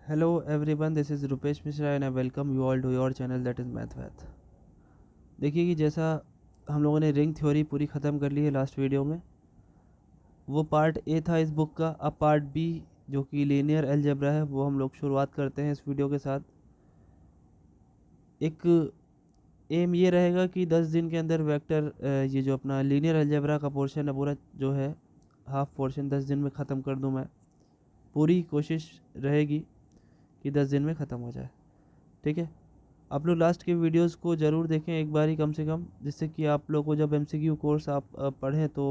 Hello everyone, this is Rupesh Mishra and I welcome you all to your channel that is Math. देखिए कि जैसा हम लोगों ने रिंग थ्योरी पूरी ख़त्म कर ली है लास्ट वीडियो में। वो पार्ट ए था इस बुक का। अब पार्ट बी जो कि लीनियर अलजेब्रा है वो हम लोग शुरुआत करते हैं इस वीडियो के साथ। एक एम ये रहेगा कि 10 दिन के अंदर वेक्टर ये जो अपना लीनियर अलजेब्रा का पोर्शन है पूरा जो है हाफ पोर्शन 10 दिन में ख़त्म कर दूं मैं। पूरी कोशिश रहेगी कि 10 दिन में ख़त्म हो जाए। ठीक है, आप लोग लास्ट के वीडियोस को ज़रूर देखें एक बार ही कम से कम, जिससे कि आप लोग को जब एमसीक्यू कोर्स आप पढ़ें तो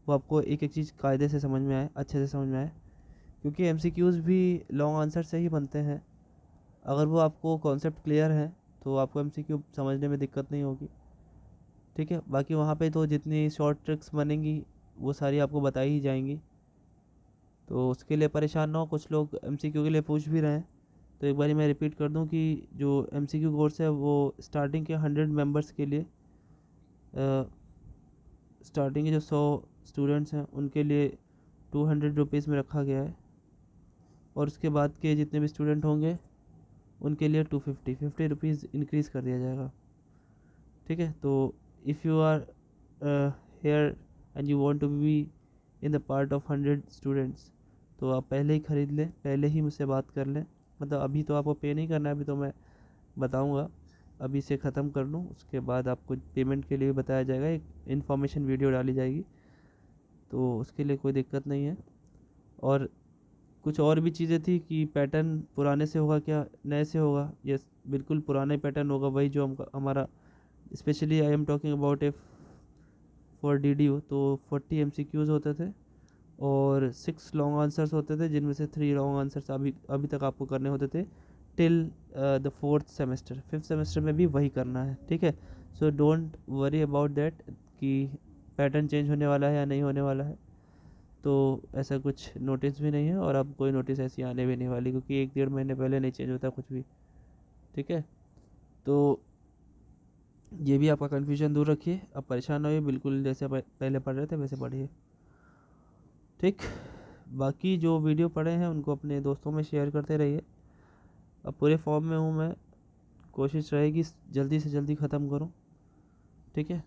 वो आपको एक एक चीज़ कायदे से समझ में आए, अच्छे से समझ में आए। क्योंकि एमसीक्यूज़ भी लॉन्ग आंसर से ही बनते हैं। अगर वो आपको कॉन्सेप्ट क्लियर है तो आपको एमसीक्यू समझने में दिक्कत नहीं होगी। ठीक है, बाकी वहाँ पे तो जितनी शॉर्ट ट्रिक्स बनेंगी वो सारी आपको बताई ही जाएंगी, तो उसके लिए परेशान ना हो। कुछ लोग एमसीक्यू के लिए पूछ भी रहे हैं, तो एक बारी मैं रिपीट कर दूं कि जो एमसीक्यू कोर्स है वो स्टार्टिंग के 100 मेंबर्स के लिए, स्टार्टिंग के जो 100 स्टूडेंट्स हैं उनके लिए 200 रुपीज़ में रखा गया है, और उसके बाद के जितने भी स्टूडेंट होंगे उनके लिए 50 रुपीज़ इंक्रीज़ कर दिया जाएगा। ठीक है, तो if you are here and you want to be in the part of 100 students, तो आप पहले ही ख़रीद लें, पहले ही मुझसे बात कर लें। मतलब अभी तो आपको पे नहीं करना है, अभी तो मैं बताऊंगा। अभी से ख़त्म कर लूँ, उसके बाद आपको पेमेंट के लिए भी बताया जाएगा, एक इन्फॉर्मेशन वीडियो डाली जाएगी, तो उसके लिए कोई दिक्कत नहीं है। और कुछ और भी चीज़ें थी कि पैटर्न पुराने से होगा क्या नए से होगा। यस, बिल्कुल पुराना ही पैटर्न होगा, वही जो हमारा specially I am talking about if for DDU तो 40 MCQs होते थे और 6 लॉन्ग आंसर्स होते थे, जिनमें से 3 लॉन्ग आंसर्स अभी अभी तक आपको करने होते थे till the 4th semester. 5th semester में भी वही करना है। ठीक है, so don't worry about that कि पैटर्न चेंज होने वाला है या नहीं होने वाला है। तो ऐसा कुछ नोटिस भी नहीं है, और अब कोई नोटिस ऐसी आने भी नहीं वाली, क्योंकि 1-1.5 महीने पहले नहीं चेंज होता कुछ भी। ठीक है, तो ये भी आपका कन्फ्यूजन दूर रखिए। अब परेशान ना होइए, बिल्कुल जैसे पहले पढ़ रहे थे वैसे पढ़िए। ठीक, बाकी जो वीडियो पढ़े हैं उनको अपने दोस्तों में शेयर करते रहिए। अब पूरे फॉर्म में हूँ मैं, कोशिश रहेगी जल्दी से जल्दी ख़त्म करूँ। ठीक है,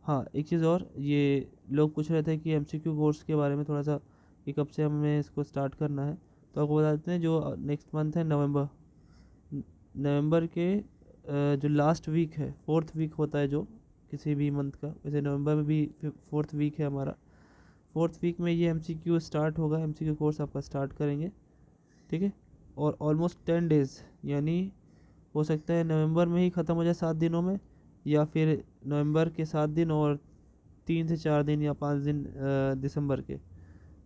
हाँ एक चीज़ और, ये लोग पूछ रहे थे कि एमसीक्यू कोर्स के बारे में थोड़ा सा कि कब से हमें इसको स्टार्ट करना है। तो आपको बता देते हैं, जो नेक्स्ट मंथ है नवंबर, नवंबर के जो लास्ट वीक है, 4th वीक होता है जो किसी भी मंथ का, वैसे नवंबर में भी 4th वीक है हमारा। 4th वीक में ये एमसीक्यू स्टार्ट होगा, एमसीक्यू कोर्स आपका स्टार्ट करेंगे। ठीक है, और ऑलमोस्ट 10 डेज़, यानी हो सकता है नवंबर में ही ख़त्म हो जाए 7 दिनों में, या फिर नवंबर के 7 दिन और 3 से 4 दिन या 5 दिन दिसंबर के।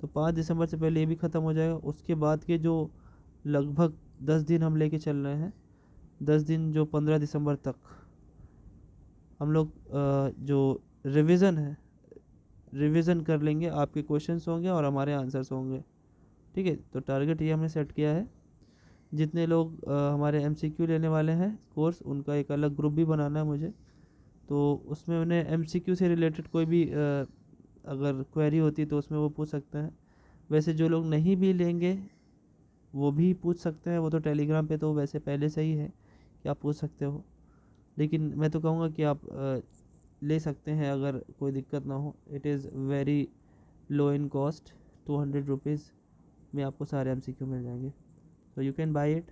तो 5 दिसंबर से पहले ये भी ख़त्म हो जाएगा। उसके बाद के जो लगभग 10 दिन हम लेके चल रहे हैं, 10 दिन जो 15 दिसंबर तक हम लोग जो रिवीजन है, रिवीजन कर लेंगे। आपके क्वेश्चंस होंगे और हमारे आंसर्स होंगे। ठीक है, तो टारगेट ये हमने सेट किया है। जितने लोग हमारे एमसीक्यू लेने वाले हैं कोर्स, उनका एक अलग ग्रुप भी बनाना है मुझे, तो उसमें उन्हें एमसीक्यू से रिलेटेड कोई भी अगर क्वेरी होती तो उसमें वो पूछ सकते हैं। वैसे जो लोग नहीं भी लेंगे वो भी पूछ सकते हैं, वो तो टेलीग्राम पे तो वैसे पहले से ही है कि आप पूछ सकते हो। लेकिन मैं तो कहूँगा कि आप ले सकते हैं अगर कोई दिक्कत ना हो। It is very low in cost, 200 rupees में आपको सारे एमसीक्यू मिल जाएंगे, तो यू कैन बाई इट।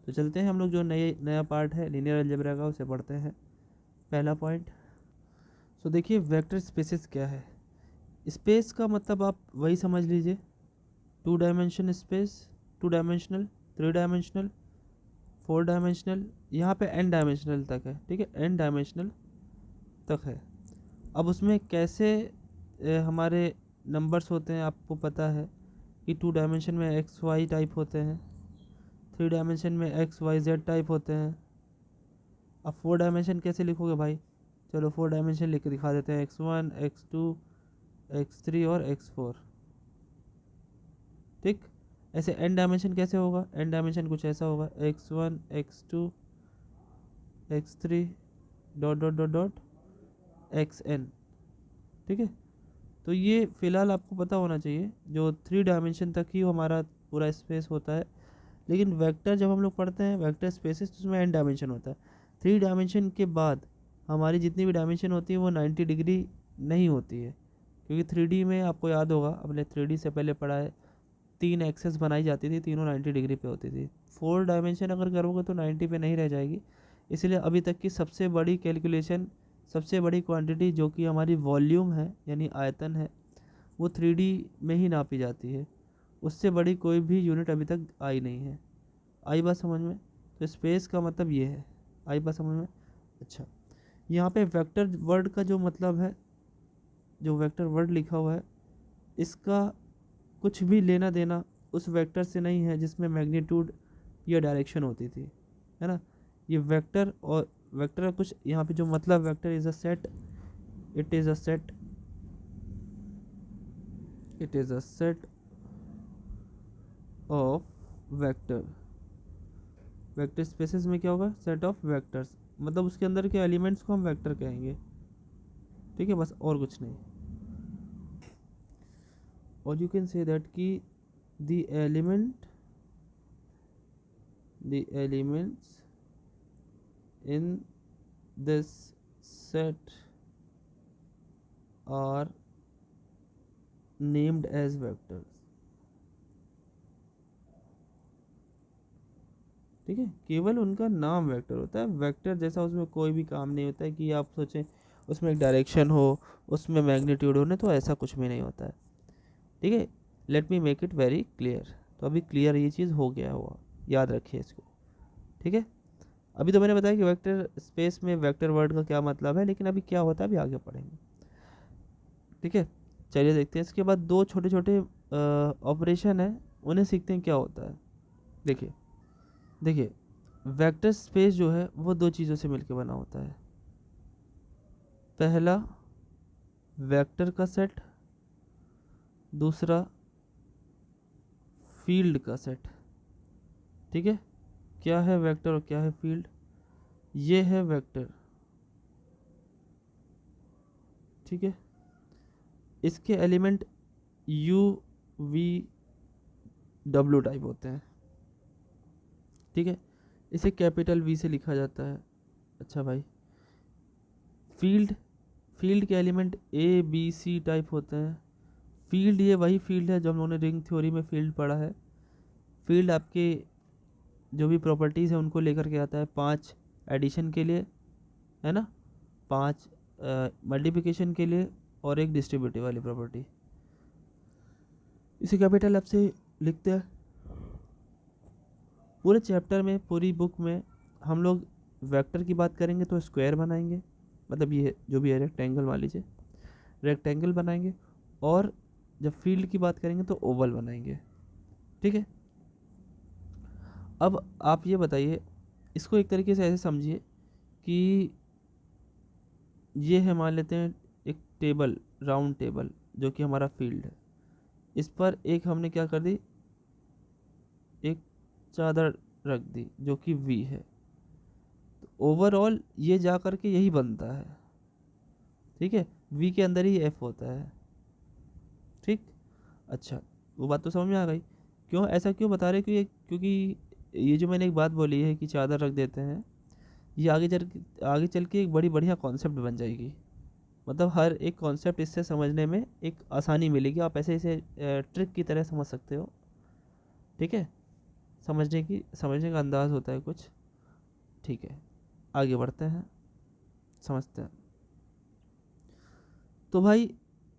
तो चलते हैं हम लोग जो नया पार्ट है लीनियर अलजेब्रा का उसे पढ़ते हैं। पहला पॉइंट, सो देखिए वेक्टर स्पेसेस क्या है। स्पेस का मतलब आप वही समझ लीजिए, 2 dimension space, 2 dimensional, 3 dimensional, 4 dimensional, यहाँ पे n डायमेंशनल तक है। ठीक है, n डायमेंशनल तक है। अब उसमें कैसे हमारे नंबर्स होते हैं आपको पता है कि 2 डायमेंशन में एक्स वाई टाइप होते हैं, 3 डायमेंशन में एक्स वाई जेड टाइप होते हैं। अब 4 डायमेंशन कैसे लिखोगे भाई? चलो 4 डायमेंशन लिख के दिखा देते हैं, x1 x2 x3 और x4। ठीक, ऐसे n डायमेंशन कैसे होगा? n डायमेंशन कुछ ऐसा होगा, x1 x2 x3 dot dot dot dot xn। ठीक है, तो ये फ़िलहाल आपको पता होना चाहिए, जो 3 डायमेंशन तक ही हमारा पूरा स्पेस होता है। लेकिन वेक्टर जब हम लोग पढ़ते हैं वेक्टर स्पेसेस तो उसमें n डायमेंशन होता है। 3 डायमेंशन के बाद हमारी जितनी भी डायमेंशन होती है वो 90 डिग्री नहीं होती है, क्योंकि 3D में आपको याद होगा अपने 3D से पहले पढ़ा है 3 एक्सेस बनाई जाती थी, तीनों 90 डिग्री पे होती थी। 4 डायमेंशन अगर करोगे तो 90 पे नहीं रह जाएगी। इसलिए अभी तक की सबसे बड़ी कैलकुलेशन, सबसे बड़ी क्वांटिटी जो कि हमारी वॉल्यूम है यानी आयतन है, वो 3D में ही नापी जाती है। उससे बड़ी कोई भी यूनिट अभी तक आई नहीं है। आई बात समझ में? तो स्पेस का मतलब ये है। आई बात समझ में? अच्छा, यहाँ पे वेक्टर वर्ड का जो मतलब है, जो वेक्टर वर्ड लिखा हुआ है, इसका कुछ भी लेना देना उस वेक्टर से नहीं है जिसमें मैग्नीट्यूड या डायरेक्शन होती थी, है ना। ये वेक्टर और वेक्टर का कुछ यहाँ पे जो मतलब, vector is a set, it is a set, it is a set of vector. Vector spaces में क्या होगा? सेट ऑफ वेक्टर्स, मतलब उसके अंदर के एलिमेंट्स को हम वेक्टर कहेंगे। ठीक है, बस और कुछ नहीं। और यू कैन से दैट कि the element, the elements in this set are named as vectors. ठीक है, केवल उनका नाम वेक्टर होता है, वेक्टर जैसा उसमें कोई भी काम नहीं होता है कि आप सोचें उसमें एक डायरेक्शन हो, उसमें मैग्नीट्यूड हो, तो ऐसा कुछ भी नहीं होता है। ठीक है, let me make it very clear. तो अभी क्लियर ये चीज़ हो गया हुआ, याद रखिए इसको। ठीक है, अभी तो मैंने बताया कि वेक्टर स्पेस में वेक्टर वर्ड का क्या मतलब है, लेकिन अभी क्या होता है अभी आगे पढ़ेंगे। ठीक है, चलिए देखते हैं। इसके बाद दो छोटे छोटे ऑपरेशन है, उन्हें सीखते हैं क्या होता है। देखिए देखिए, वेक्टर स्पेस जो है वो दो चीज़ों से मिलकर बना होता है। पहला वेक्टर का सेट, दूसरा फील्ड का सेट। ठीक है, क्या है वेक्टर और क्या है फील्ड? ये है वेक्टर। ठीक है, इसके element you V W type होते हैं। ठीक है, इसे कैपिटल वी से लिखा जाता है। अच्छा भाई, फील्ड, फील्ड के element A B C type होते हैं। फील्ड, ये वही फील्ड है जो हम लोगों ने रिंग थ्योरी में फील्ड पढ़ा है। फील्ड आपके जो भी प्रॉपर्टीज़ है उनको लेकर के आता है। 5 एडिशन के लिए, है ना, 5 मल्टीप्लिकेशन के लिए, और एक डिस्ट्रीब्यूटिव वाली प्रॉपर्टी। इसे कैपिटल एफ से लिखते हैं। पूरे चैप्टर में, पूरी बुक में हम लोग वेक्टर की बात करेंगे तो स्क्वायर बनाएंगे, मतलब ये जो भी है रेक्टेंगल मान लीजिए, रेक्टेंगल बनाएंगे। और जब फील्ड की बात करेंगे तो ओवल बनाएंगे। ठीक है, अब आप ये बताइए, इसको एक तरीके से ऐसे समझिए कि ये है, मान लेते हैं एक टेबल, राउंड टेबल, जो कि हमारा फील्ड है। इस पर एक हमने क्या कर दी, एक चादर रख दी जो कि वी है। तो ओवरऑल ये जा कर के यही बनता है। ठीक है, वी के अंदर ही एफ होता है। ठीक, अच्छा, वो बात तो समझ में आ गई। क्यों ऐसा क्यों बता रहे? क्योंकि ये जो मैंने एक बात बोली है कि चादर रख देते हैं, ये आगे चल के एक बड़ी बढ़िया कॉन्सेप्ट बन जाएगी। मतलब हर एक कॉन्सेप्ट इससे समझने में एक आसानी मिलेगी। आप ऐसे इसे ट्रिक की तरह समझ सकते हो। ठीक है, समझने का अंदाज़ होता है कुछ। ठीक है, आगे बढ़ते हैं, समझते हैं। तो भाई,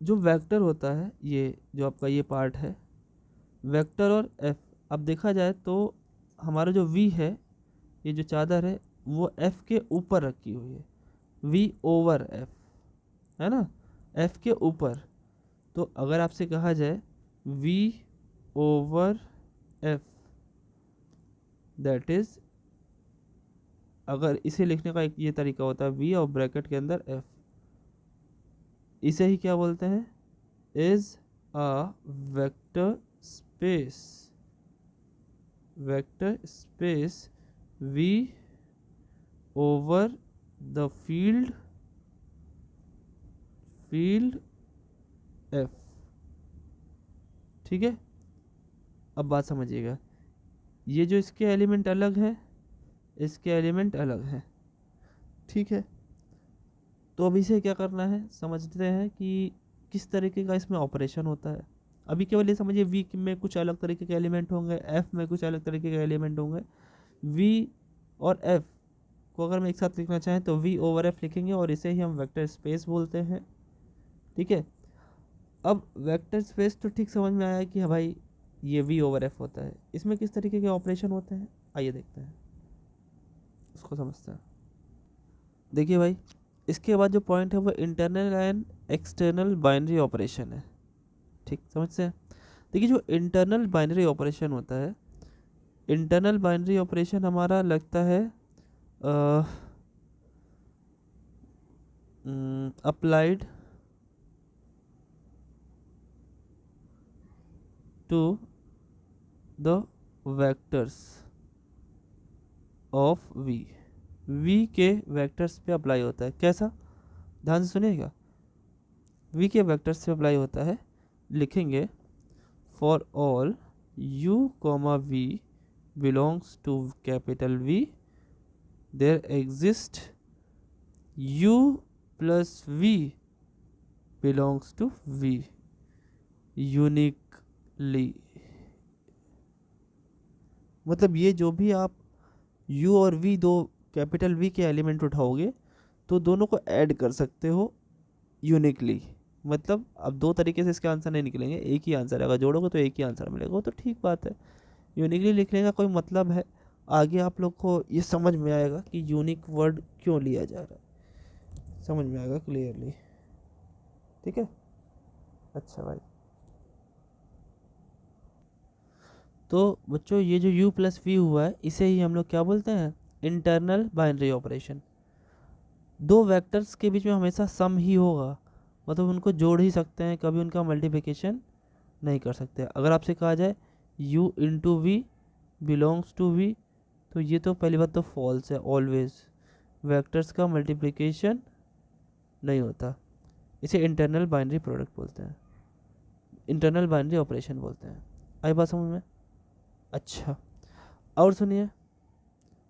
जो वेक्टर होता है, ये जो आपका ये पार्ट है, वेक्टर और एफ, अब देखा जाए तो हमारा जो वी है, ये जो चादर है, वो एफ के ऊपर रखी हुई है। वी ओवर एफ, है ना, एफ के ऊपर। तो अगर आपसे कहा जाए V over F, that is, अगर इसे लिखने का एक ये तरीका होता है, वी और ब्रैकेट के अंदर एफ, इसे ही क्या बोलते हैं? Is a vector space, vector space V over the field, field F. ठीक है, अब बात समझिएगा, ये जो इसके एलिमेंट अलग हैं, इसके एलिमेंट अलग हैं, ठीक है। तो अभी से क्या करना है, समझते हैं कि किस तरीके का इसमें ऑपरेशन होता है। अभी केवल ये समझिए वी में कुछ अलग तरीके के एलिमेंट होंगे, एफ में कुछ अलग तरीके के एलिमेंट होंगे। वी और एफ को अगर मैं एक साथ लिखना चाहें तो वी ओवर एफ लिखेंगे और इसे ही हम वेक्टर स्पेस बोलते हैं, ठीक है। अब वेक्टर स्पेस तो ठीक समझ में आया कि हाँ भाई ये वी ओवर एफ होता है। इसमें किस तरीके के ऑपरेशन होते हैं आइए देखते हैं, उसको समझते हैं। देखिए भाई, इसके बाद जो पॉइंट है वो internal and external binary operation है, ठीक समझते हैं। देखिए जो इंटरनल बाइनरी ऑपरेशन होता है, इंटरनल बाइनरी ऑपरेशन हमारा लगता है applied to the vectors of V के वेक्टर्स पे अप्लाई होता है। कैसा, ध्यान से सुनिएगा, वी के वेक्टर्स पे अप्लाई होता है। लिखेंगे for all u comma we belongs to capital V, there exist u plus V belongs to V uniquely. मतलब ये जो भी आप u और v दो कैपिटल v के एलिमेंट उठाओगे तो दोनों को ऐड कर सकते हो यूनिकली। मतलब अब दो तरीके से इसके आंसर नहीं निकलेंगे, एक ही आंसर है, अगर जोड़ोगे तो एक ही आंसर मिलेगा, वो तो ठीक बात है। यूनिकली लिखने का कोई मतलब है, आगे आप लोग को ये समझ में आएगा कि यूनिक वर्ड क्यों लिया जा रहा है, समझ में आएगा क्लियरली, ठीक है। अच्छा भाई, तो बच्चों ये जो u प्लस वी हुआ है इसे ही हम लोग क्या बोलते हैं, इंटरनल बाइनरी ऑपरेशन। दो वेक्टर्स के बीच में हमेशा सम ही होगा, मतलब उनको जोड़ ही सकते हैं, कभी उनका मल्टीप्लिकेशन नहीं कर सकते। अगर आपसे कहा जाए u into V belongs to V, तो ये तो पहली बात तो फॉल्स है, ऑलवेज वेक्टर्स का मल्टीप्लिकेशन नहीं होता। इसे इंटरनल बाइनरी प्रोडक्ट बोलते हैं, इंटरनल बाइनरी ऑपरेशन बोलते हैं। आई बात समझ में। अच्छा, और सुनिए,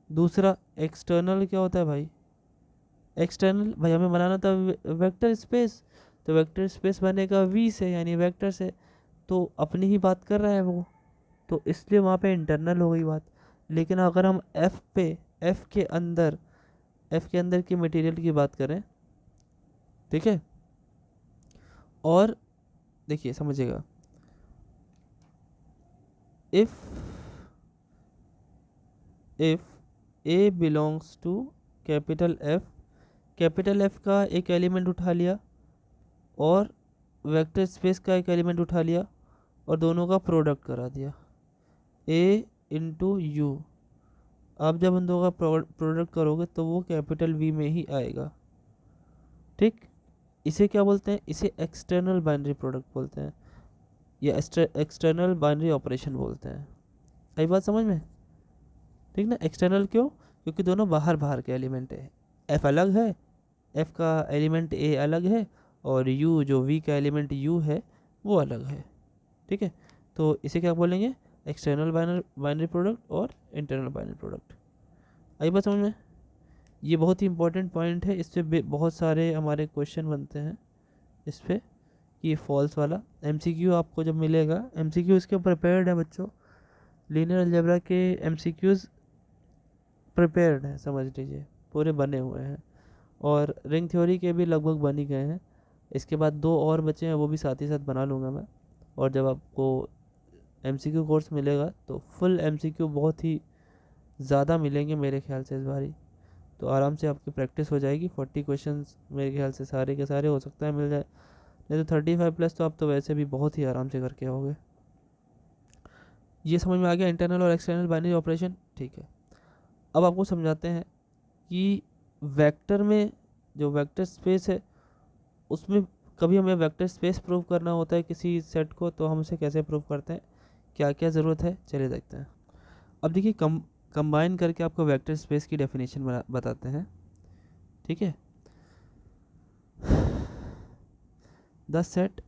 दूसरा एक्सटर्नल क्या होता है भाई। एक्सटर्नल भाई हमें बनाना था वेक्टर स्पेस, तो वेक्टर स्पेस बनेगा वी से यानी वेक्टर से, तो अपनी ही बात कर रहा है वो, तो इसलिए वहाँ पे इंटरनल हो गई बात। लेकिन अगर हम एफ के अंदर की मटेरियल की बात करें, ठीक है, और देखिए समझिएगा, if A belongs to capital F का एक एलिमेंट उठा लिया और वेक्टर स्पेस का एक एलिमेंट उठा लिया और दोनों का प्रोडक्ट करा दिया, ए इंटू यू। आप जब उन दोनों का प्रोडक्ट करोगे तो वो कैपिटल वी में ही आएगा, ठीक। इसे क्या बोलते हैं, इसे एक्सटर्नल बाइनरी प्रोडक्ट बोलते हैं या एक्सटर्नल बाइनरी ऑपरेशन बोलते हैं। आई बात समझ में, ठीक ना। एक्सटर्नल क्यों, क्योंकि दोनों बाहर बाहर के एलिमेंट है, एफ अलग है, एफ का एलिमेंट ए अलग है, और यू जो वी का एलिमेंट यू है वो अलग है, ठीक है। तो इसे क्या बोलेंगे, एक्सटर्नल बाइनरी प्रोडक्ट और इंटरनल बाइनरी प्रोडक्ट। आई बात समझ में। ये बहुत ही इंपॉर्टेंट पॉइंट है, इस पर बहुत सारे हमारे क्वेश्चन बनते हैं इस पर, कि ये फॉल्स वाला एमसीक्यू आपको जब मिलेगा, एमसीक्यू इसके प्रिपेयर्ड है बच्चों, लीनियर अलजेब्रा के एमसीक्यूज प्रिपेयर्ड हैं, समझ लीजिए पूरे बने हुए हैं, और रिंग थ्योरी के भी लगभग बन ही गए हैं। इसके बाद दो और बचे हैं, वो भी साथ ही साथ बना लूँगा मैं। और जब आपको एमसीक्यू कोर्स मिलेगा तो फुल एमसीक्यू बहुत ही ज़्यादा मिलेंगे मेरे ख्याल से इस बारी, तो आराम से आपकी प्रैक्टिस हो जाएगी। 40 क्वेश्चंस मेरे ख्याल से सारे के सारे हो सकता है मिल जाए, नहीं तो 35 प्लस तो आप तो वैसे भी बहुत ही आराम से करके आओगे। ये समझ में आ गया इंटरनल और एक्सटर्नल बाइनरी ऑपरेशन, ठीक है। अब आपको समझाते हैं कि वेक्टर में जो वेक्टर स्पेस है उसमें कभी हमें वेक्टर स्पेस प्रूव करना होता है किसी सेट को, तो हम उसे कैसे प्रूव करते हैं, क्या क्या ज़रूरत है, चलिए देखते हैं। अब देखिए कंबाइन करके आपको वेक्टर स्पेस की डेफिनेशन बताते हैं, ठीक है। The set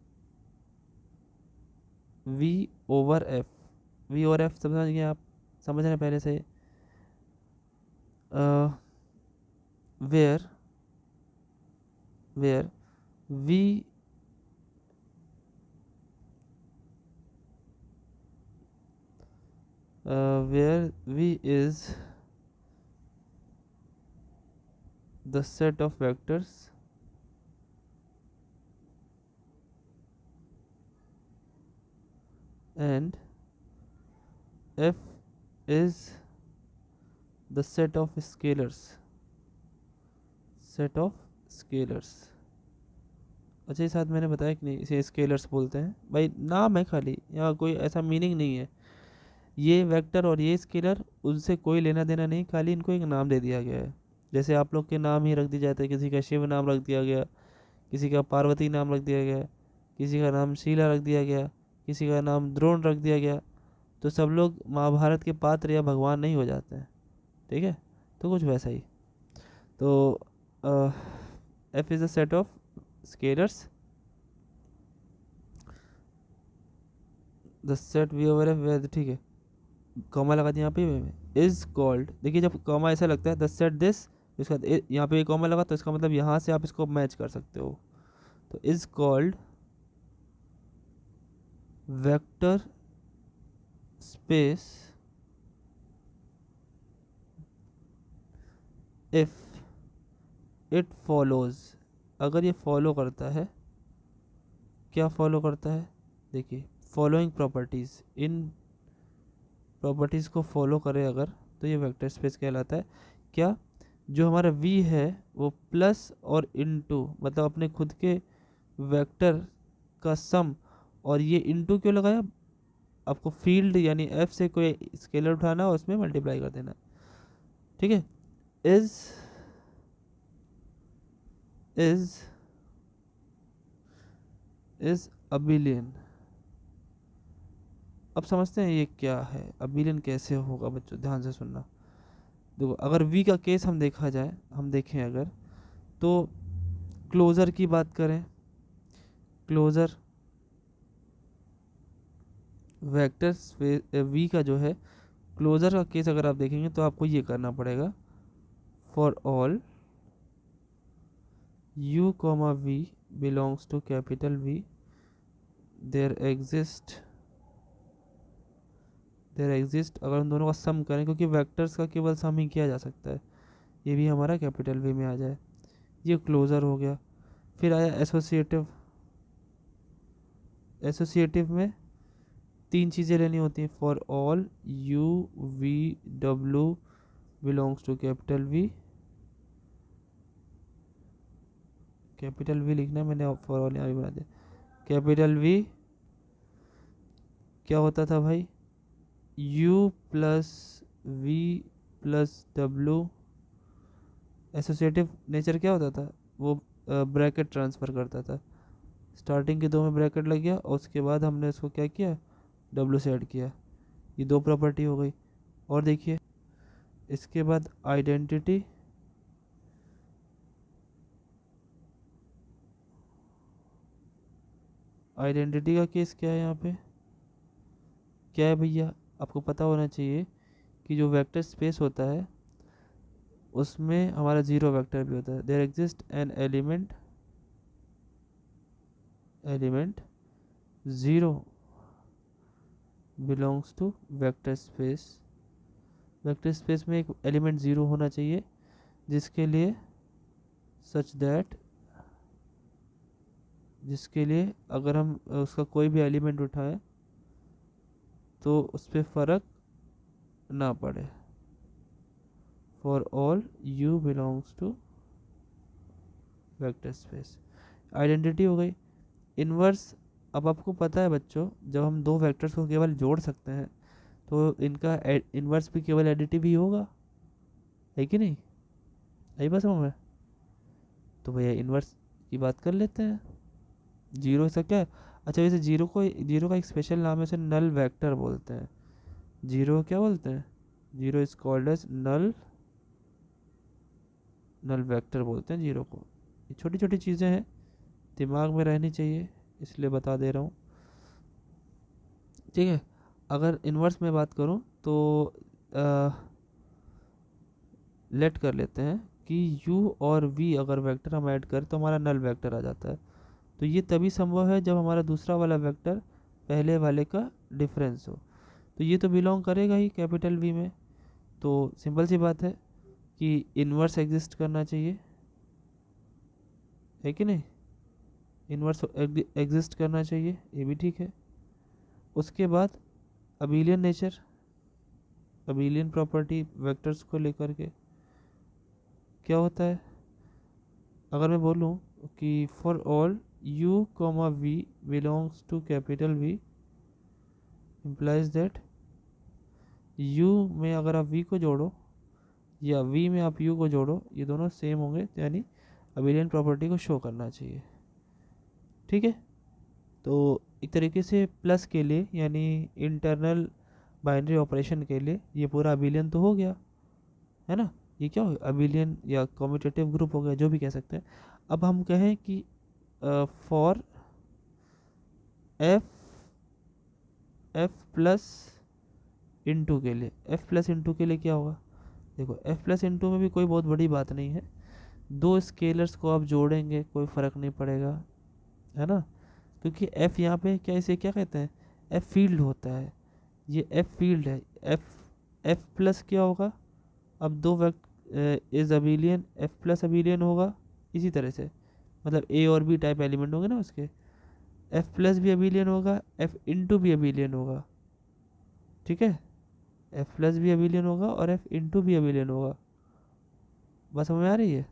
V over F, V और एफ समझ गए आप, समझ रहे हैं पहले से? Where where V where V is the set of vectors and F is the set of scalars. अच्छा, ये साथ मैंने बताया कि नहीं, इसे स्केलर्स बोलते हैं भाई, नाम है खाली, यहाँ कोई ऐसा मीनिंग नहीं है। ये वेक्टर और ये स्केलर उनसे कोई लेना देना नहीं, खाली इनको एक नाम दे दिया गया है। जैसे आप लोग के नाम ही रख दिए जाते हैं, किसी का शिव नाम रख दिया गया, किसी का पार्वती नाम रख दिया गया, किसी का नाम शीला रख दिया गया, किसी का नाम द्रोण रख दिया गया, तो सब लोग महाभारत के पात्र या भगवान नहीं हो जाते हैं। ठीक है, तो कुछ वैसा ही। तो F is a set of scalars, the set V over F where, ठीक है, कॉमा लगा दिया यहाँ पे, इज कॉल्ड। देखिए जब कॉमा ऐसा लगता है द सेट दिस, इसका यहाँ पे कॉमा लगा तो इसका मतलब यहाँ से आप इसको मैच कर सकते हो। तो is called vector space if it follows, अगर ये फॉलो करता है, क्या फॉलो करता है, देखिए फॉलोइंग प्रॉपर्टीज़, इन प्रॉपर्टीज़ को फॉलो करे अगर, तो ये वेक्टर स्पेस कहलाता है। क्या, जो हमारा v है वो प्लस और इनटू, मतलब अपने खुद के वेक्टर का सम, और ये इनटू क्यों लगाया, आपको फील्ड यानी f से कोई स्केलर उठाना और उसमें मल्टीप्लाई कर देना। ठीक है, इज इज इज अबिलियन। अब समझते हैं ये क्या है, अबिलियन कैसे होगा बच्चों, ध्यान से सुनना। देखो अगर v का केस हम देखा जाए, हम देखें अगर, तो क्लोज़र की बात करें, क्लोज़र वेक्टर स्पेस v का जो है, क्लोज़र का केस अगर आप देखेंगे तो आपको ये करना पड़ेगा, for all u comma v belongs to capital V, there exist, अगर उन दोनों का सम करें, क्योंकि वेक्टर्स का केवल सम ही किया जा सकता है, ये भी हमारा कैपिटल V में आ जाए, ये क्लोज़र हो गया। फिर आया एसोसिएटिव, एसोसिएटिव में तीन चीज़ें लेनी होती हैं, for all u v w belongs to capital V, capital V लिखना है मैंने, फॉर ऑल यहाँ भी बना दिया, कैपिटल V क्या होता था भाई, u plus v plus w, associative nature क्या होता था, वो ब्रैकेट ट्रांसफ़र करता था, स्टार्टिंग के दो में ब्रैकेट लग गया और उसके बाद हमने उसको क्या किया, w से ऐड किया, ये दो प्रॉपर्टी हो गई। और देखिए इसके बाद आइडेंटिटी, आइडेंटिटी का केस क्या है यहाँ पे, क्या है भैया, आपको पता होना चाहिए कि जो वेक्टर स्पेस होता है उसमें हमारा जीरो वेक्टर भी होता है, there exist an element zero belongs to vector space, vector space में एक एलिमेंट ज़ीरो होना चाहिए, जिसके लिए सच दैट, जिसके लिए अगर हम उसका कोई भी एलिमेंट उठाएं तो उस पर फ़र्क ना पड़े, for all u belongs to vector space. Identity हो गई। इन्वर्स, अब आपको पता है बच्चों, जब हम दो वेक्टर्स को केवल जोड़ सकते हैं तो इनका इन्वर्स भी केवल एडिटिव ही होगा, है कि नहीं, यही बस समझ में। तो भैया इन्वर्स की बात कर लेते हैं, जीरो से क्या है, अच्छा वैसे जीरो का एक स्पेशल नाम है, उसे नल वेक्टर बोलते हैं, जीरो क्या बोलते हैं, zero is called as null vector बोलते हैं जीरो को। ये छोटी छोटी चीज़ें हैं, दिमाग में रहनी चाहिए, इसलिए बता दे रहा हूँ। ठीक है, अगर इन्वर्स में बात करूँ तो लेट कर लेते हैं कि u और v अगर वेक्टर हम ऐड करें तो हमारा नल वेक्टर आ जाता है। तो ये तभी संभव है जब हमारा दूसरा वाला वेक्टर पहले वाले का डिफरेंस हो। तो ये तो बिलोंग करेगा ही कैपिटल V में। तो सिंपल सी बात है कि इन्वर्स एग्जिस्ट करना चाहिए, है कि नहीं? इन्वर्स एग्जिस्ट करना चाहिए, ये भी ठीक है। उसके बाद abelian nature, abelian property vectors को लेकर के क्या होता है, अगर मैं बोलूँ कि for all u comma v belongs to capital V implies that u में अगर आप v को जोड़ो या v में आप u को जोड़ो, ये दोनों सेम होंगे, यानी अबिलियन प्रॉपर्टी को शो करना चाहिए। ठीक है, तो एक तरीके से प्लस के लिए यानी इंटरनल बाइनरी ऑपरेशन के लिए ये पूरा अबिलियन तो हो गया, है ना? ये क्या हो गया, अबिलियन या कम्यूटेटिव ग्रुप हो गया, जो भी कह सकते हैं। अब हम कहें कि फॉर एफ प्लस इंटू के लिए, एफ प्लस इंटू के लिए क्या होगा? देखो एफ प्लस इंटू में भी कोई बहुत बड़ी बात नहीं है, दो स्केलर्स को आप जोड़ेंगे कोई फ़र्क नहीं पड़ेगा, है ना? क्योंकि एफ यहाँ पे क्या, इसे क्या कहते हैं, एफ फील्ड होता है, ये एफ फील्ड है। एफ प्लस क्या होगा, अब दो vector is abelian, F plus abelian होगा, इसी तरह से मतलब ए और बी टाइप एलिमेंट होंगे ना उसके, एफ प्लस भी अबिलियन होगा, एफ इंटू भी अबिलियन होगा। ठीक है, एफ प्लस भी अबिलियन होगा और एफ इंटू भी अबिलियन होगा। बस समझ में आ रही है?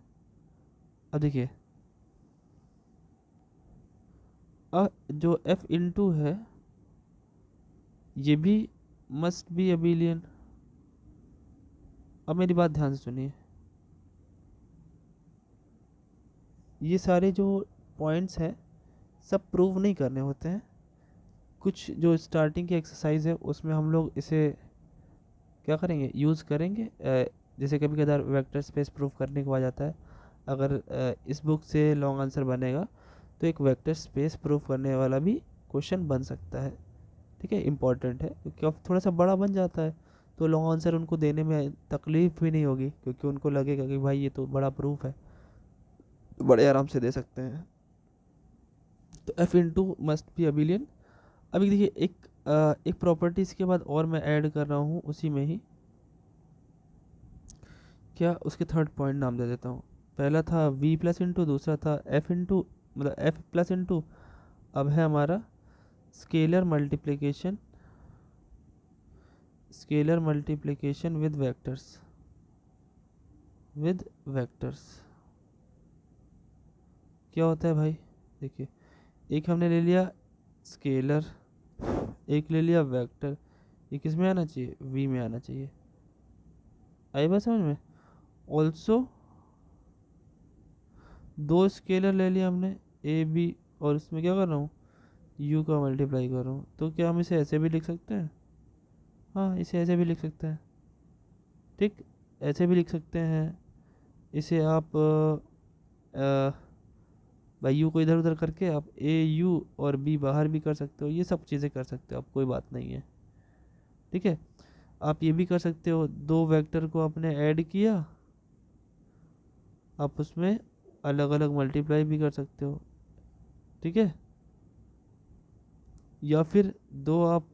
अब देखिए, जो एफ इंटू है ये भी मस्ट बी अबिलियन। अब मेरी बात ध्यान से सुनिए, ये सारे जो पॉइंट्स हैं सब प्रूव नहीं करने होते हैं। कुछ जो स्टार्टिंग की एक्सरसाइज है उसमें हम लोग इसे क्या करेंगे, यूज़ करेंगे। जैसे कभी कभार वेक्टर स्पेस प्रूव करने को आ जाता है, अगर इस बुक से लॉन्ग आंसर बनेगा तो एक वेक्टर स्पेस प्रूव करने वाला भी क्वेश्चन बन सकता है। ठीक है, इम्पॉर्टेंट है क्योंकि अब थोड़ा सा बड़ा बन जाता है तो लॉन्ग आंसर उनको देने में तकलीफ भी नहीं होगी, क्योंकि उनको लगेगा कि भाई ये तो बड़ा प्रूफ है, तो बड़े आराम से दे सकते हैं। तो F into must be abelian. अभी देखिए एक प्रॉपर्टी इसके बाद और मैं ऐड कर रहा हूँ उसी में ही, क्या उसके थर्ड पॉइंट नाम दे देता हूँ। पहला था v प्लस इंटू, दूसरा था f इंटू, मतलब f प्लस इंटू। अब है हमारा scalar multiplication, scalar multiplication with vectors, with vectors क्या होता है भाई? देखिए, एक हमने ले लिया स्केलर, एक ले लिया वेक्टर, ये किस में आना चाहिए, v में आना चाहिए। आई बात समझ में? ऑल्सो दो स्केलर ले लिया हमने ए बी, और इसमें क्या कर रहा हूँ, u का मल्टीप्लाई कर रहा हूँ। तो क्या हम इसे ऐसे भी लिख सकते हैं? हाँ, इसे ऐसे भी लिख सकते हैं। ठीक, ऐसे भी लिख सकते हैं। इसे आप भाई u को इधर उधर करके आप a u और b बाहर भी कर सकते हो, ये सब चीज़ें कर सकते हो आप, कोई बात नहीं है। ठीक है, आप ये भी कर सकते हो, दो वेक्टर को आपने ऐड किया, आप उसमें अलग अलग मल्टीप्लाई भी कर सकते हो। ठीक है, या फिर दो आप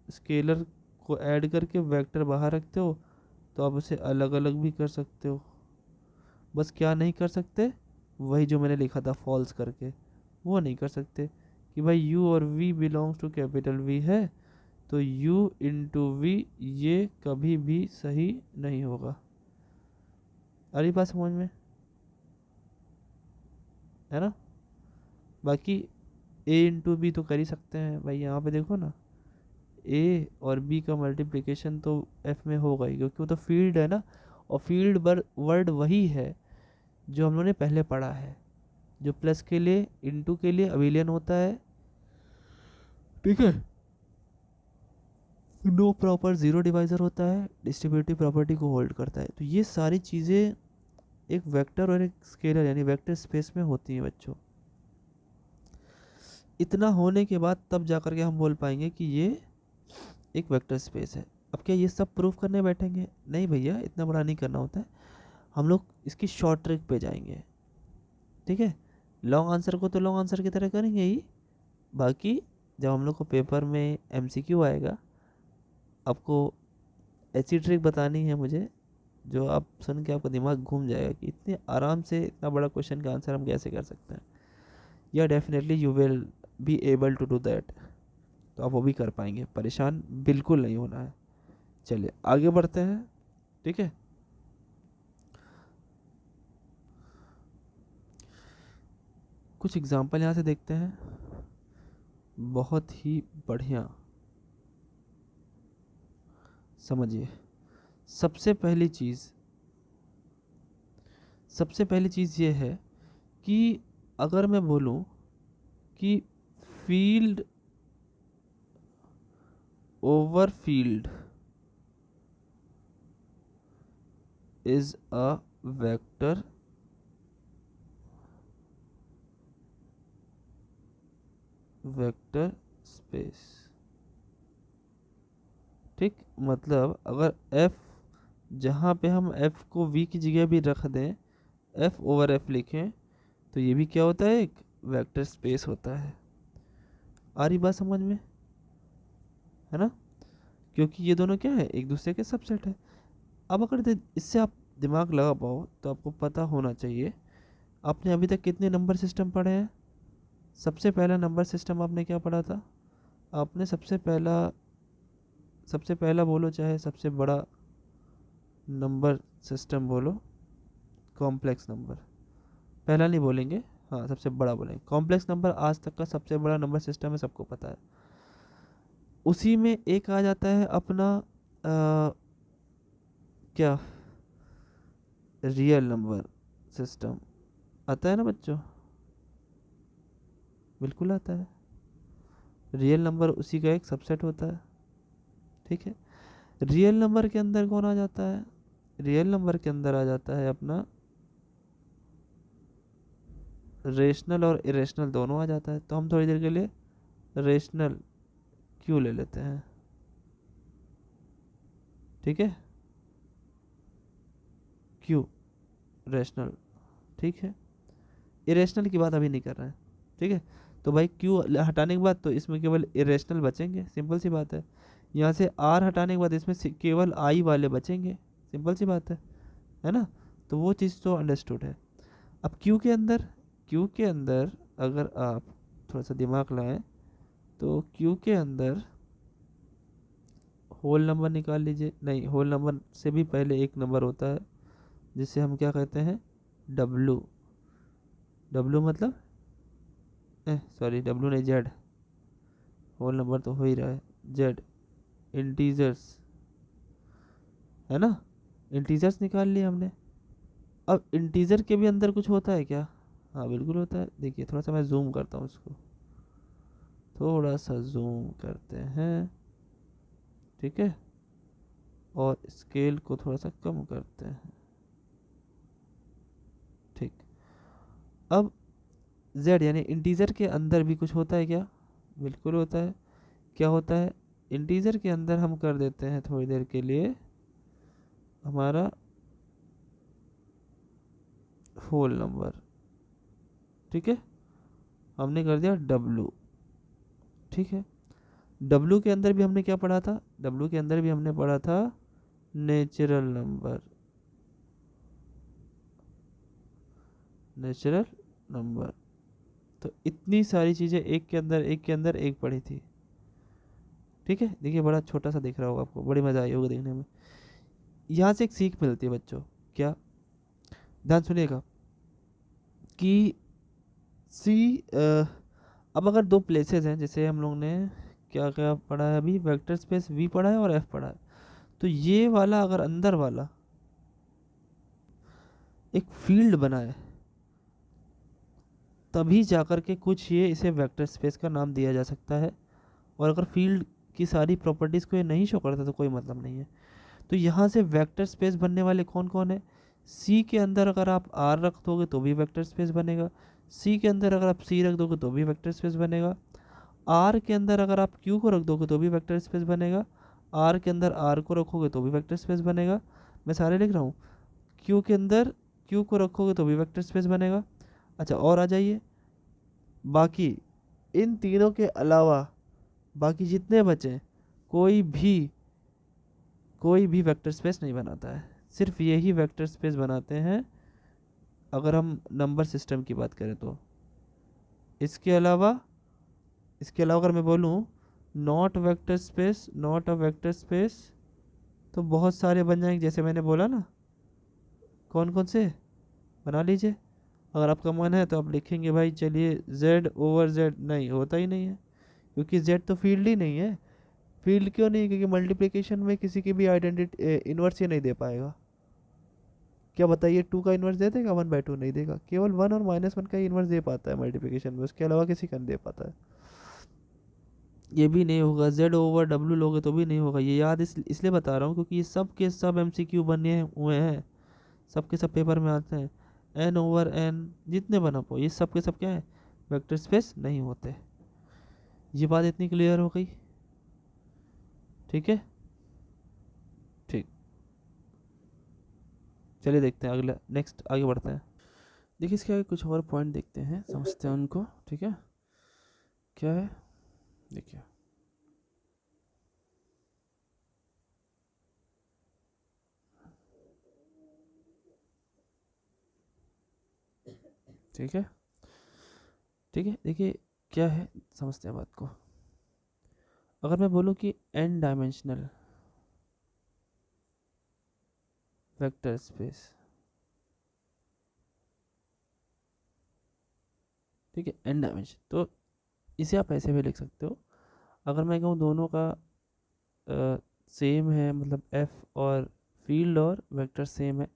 स्केलर को ऐड करके वेक्टर बाहर रखते हो तो आप उसे अलग अलग भी कर सकते हो। बस क्या नहीं कर सकते, वही जो मैंने लिखा था फॉल्स करके, वो नहीं कर सकते कि भाई u और v belongs to capital V है तो u इंटू v ये कभी भी सही नहीं होगा। अरे बात समझ में, है ना? बाकी a इंटू बी तो कर ही सकते हैं भाई, यहाँ पे देखो ना, a और b का मल्टीप्लिकेशन तो f में होगा ही, क्योंकि वो तो फील्ड है ना, और फील्ड वर्ड वही है जो हम लोगों ने पहले पढ़ा है, जो प्लस के लिए इंटू के लिए अबिलियन होता है। ठीक है, नो प्रॉपर जीरो डिवाइजर होता है, डिस्ट्रीब्यूटिव प्रॉपर्टी को होल्ड करता है। तो ये सारी चीज़ें एक वेक्टर और एक स्केलर यानी वेक्टर स्पेस में होती हैं बच्चों। इतना होने के बाद तब जा कर के हम बोल पाएंगे कि ये एक वेक्टर स्पेस है। अब क्या ये सब प्रूफ करने बैठेंगे? नहीं भैया, इतना बड़ा नहीं करना होता है। हम लोग इसकी शॉर्ट ट्रिक पे जाएंगे, ठीक है। लॉन्ग आंसर को तो लॉन्ग आंसर की तरह करेंगे ही, बाकी जब हम लोग को पेपर में एमसीक्यू आएगा, आपको ऐसी ट्रिक बतानी है मुझे जो आप सुन के आपका दिमाग घूम जाएगा कि इतने आराम से इतना बड़ा क्वेश्चन का आंसर हम कैसे कर सकते हैं। या definitely you will be able to do that. तो आप वो भी कर पाएंगे, परेशान बिल्कुल नहीं होना है। चलिए आगे बढ़ते हैं, ठीक है। कुछ एग्जाम्पल यहाँ से देखते हैं, बहुत ही बढ़िया। समझिए, सबसे पहली चीज़ ये है कि अगर मैं बोलूँ कि field over field is a vector space, ठीक। मतलब अगर f, जहाँ पे हम f को v की जगह भी रख दें, f ओवर f लिखें, तो ये भी क्या होता है, एक वेक्टर स्पेस होता है। आ रही बात समझ में, है ना? क्योंकि ये दोनों क्या है, एक दूसरे के सबसेट है। अब अगर इससे आप दिमाग लगा पाओ तो आपको पता होना चाहिए, आपने अभी तक कितने नंबर सिस्टम पढ़े हैं? सबसे पहला नंबर सिस्टम आपने क्या पढ़ा था? आपने सबसे पहला बोलो, चाहे सबसे बड़ा नंबर सिस्टम बोलो, कॉम्प्लेक्स नंबर। पहला नहीं बोलेंगे, हाँ सबसे बड़ा बोलेंगे। कॉम्प्लेक्स नंबर आज तक का सबसे बड़ा नंबर सिस्टम है, सबको पता है। उसी में एक आ जाता है अपना क्या, रियल नंबर सिस्टम। आता है ना बच्चों? बिल्कुल आता है। रियल नंबर उसी का एक सबसेट होता है, ठीक है। रियल नंबर के अंदर कौन आ जाता है? रियल नंबर के अंदर आ जाता है अपना रेशनल और इरेशनल दोनों आ जाता है। तो हम थोड़ी देर के लिए रेशनल क्यू ले लेते हैं, ठीक है। क्यू रेशनल, ठीक है। इरेशनल की बात अभी नहीं कर रहे हैं, ठीक है। तो भाई क्यू हटाने के बाद तो इसमें केवल इरेशनल बचेंगे, सिंपल सी बात है। यहाँ से आर हटाने के बाद इसमें केवल आई वाले बचेंगे, सिंपल सी बात है ना? तो वो चीज़ तो अंडरस्टूड है। अब क्यू के अंदर अगर आप थोड़ा सा दिमाग लगाएं तो क्यू के अंदर होल नंबर निकाल लीजिए। नहीं, होल नंबर से भी पहले एक नंबर होता है जिसे हम क्या कहते हैं, डब्लू। डब्लू मतलब सॉरी, डब्लू नहीं, जेड। होल नंबर तो हो ही रहा है, जेड। इंटीजर्स, है ना? इंटीजर्स निकाल लिए हमने। अब इंटीजर के भी अंदर कुछ होता है क्या? हाँ बिल्कुल होता है। देखिए थोड़ा सा मैं जूम करता हूँ इसको, थोड़ा सा जूम करते हैं, ठीक है। और स्केल को थोड़ा सा कम करते हैं, ठीक। अब z यानी इंटीजर के अंदर भी कुछ होता है क्या? बिल्कुल होता है। क्या होता है? इंटीजर के अंदर हम कर देते हैं थोड़ी देर के लिए हमारा होल नंबर, ठीक है। हमने कर दिया डब्लू, ठीक है। डब्लू के अंदर भी हमने क्या पढ़ा था? डब्लू के अंदर भी हमने पढ़ा था नेचुरल नंबर, नेचुरल नंबर। तो इतनी सारी चीज़ें एक के अंदर एक पढ़ी थी, ठीक है। देखिए बड़ा छोटा सा दिख रहा होगा आपको, बड़ी मज़ा आई होगी देखने में। यहाँ से एक सीख मिलती है बच्चों, क्या? ध्यान सुनिएगा कि सी अब अगर दो प्लेसेस हैं, जैसे हम लोग ने क्या क्या पढ़ा है अभी, वेक्टर स्पेस वी पढ़ा है और एफ पढ़ा है। तो ये वाला अगर अंदर वाला एक फील्ड बना है, तभी जाकर के कुछ ये इसे वेक्टर स्पेस का नाम दिया जा सकता है। और अगर फील्ड की सारी प्रॉपर्टीज़ को ये नहीं शो करता तो कोई मतलब नहीं है। तो यहाँ से वेक्टर स्पेस बनने वाले कौन कौन है? सी के अंदर अगर आप आर रख दोगे तो भी वेक्टर स्पेस बनेगा। सी के अंदर अगर आप सी रख दोगे तो भी वेक्टर स्पेस बनेगा। आर के अंदर अगर आप क्यू को रख दोगे तो भी वेक्टर स्पेस बनेगा। आर के अंदर आर को रखोगे तो भी वेक्टर स्पेस बनेगा, मैं सारे लिख रहा हूँ। क्यू के अंदर क्यू को रखोगे तो भी वेक्टर स्पेस बनेगा। अच्छा और आ जाइए, बाकी इन तीनों के अलावा बाकी जितने बचे कोई भी वेक्टर स्पेस नहीं बनाता है, सिर्फ यही वेक्टर स्पेस बनाते हैं अगर हम नंबर सिस्टम की बात करें तो। इसके अलावा अगर मैं बोलूँ नॉट अ वेक्टर स्पेस, तो बहुत सारे बन जाएंगे, जैसे मैंने बोला ना। कौन कौन से बना लीजिए, अगर आपका मन है तो आप लिखेंगे भाई चलिए Z/Z, नहीं होता ही नहीं है, क्योंकि Z तो फील्ड ही नहीं है। फील्ड क्यों नहीं? क्योंकि मल्टीप्लिकेशन में किसी की भी आइडेंटिटी इन्वर्स ही नहीं दे पाएगा। क्या बताइए, 2 का इन्वर्स दे देगा? 1/2 नहीं देगा, केवल 1 और -1 का इन्वर्स दे पाता है मल्टीप्लिकेशन में, उसके अलावा किसी का नहीं दे पाता है। ये भी नहीं होगा, Z/W लोगे तो भी नहीं होगा। ये याद इसलिए बता रहा हूँ क्योंकि ये सब के सब MCQ बने हुए हैं, सब के सब पेपर में आते हैं। N/N जितने बना पाओ, ये सब के सब क्या है, वेक्टर स्पेस नहीं होते। ये बात इतनी क्लियर हो गई? ठीक है, ठीक। चलिए देखते हैं अगला, नेक्स्ट आगे बढ़ते हैं। देखिए इसके आगे कुछ और पॉइंट देखते हैं, समझते हैं उनको। ठीक है, क्या है देखिए। ठीक है, ठीक है, देखिए क्या है, समझते हैं बात को। अगर मैं बोलूँ कि n डायमेंशनल वेक्टर स्पेस, ठीक है, n डायमेंशन, तो इसे आप ऐसे भी लिख सकते हो। अगर मैं कहूँ दोनों का सेम है, मतलब f और फील्ड और वेक्टर सेम है,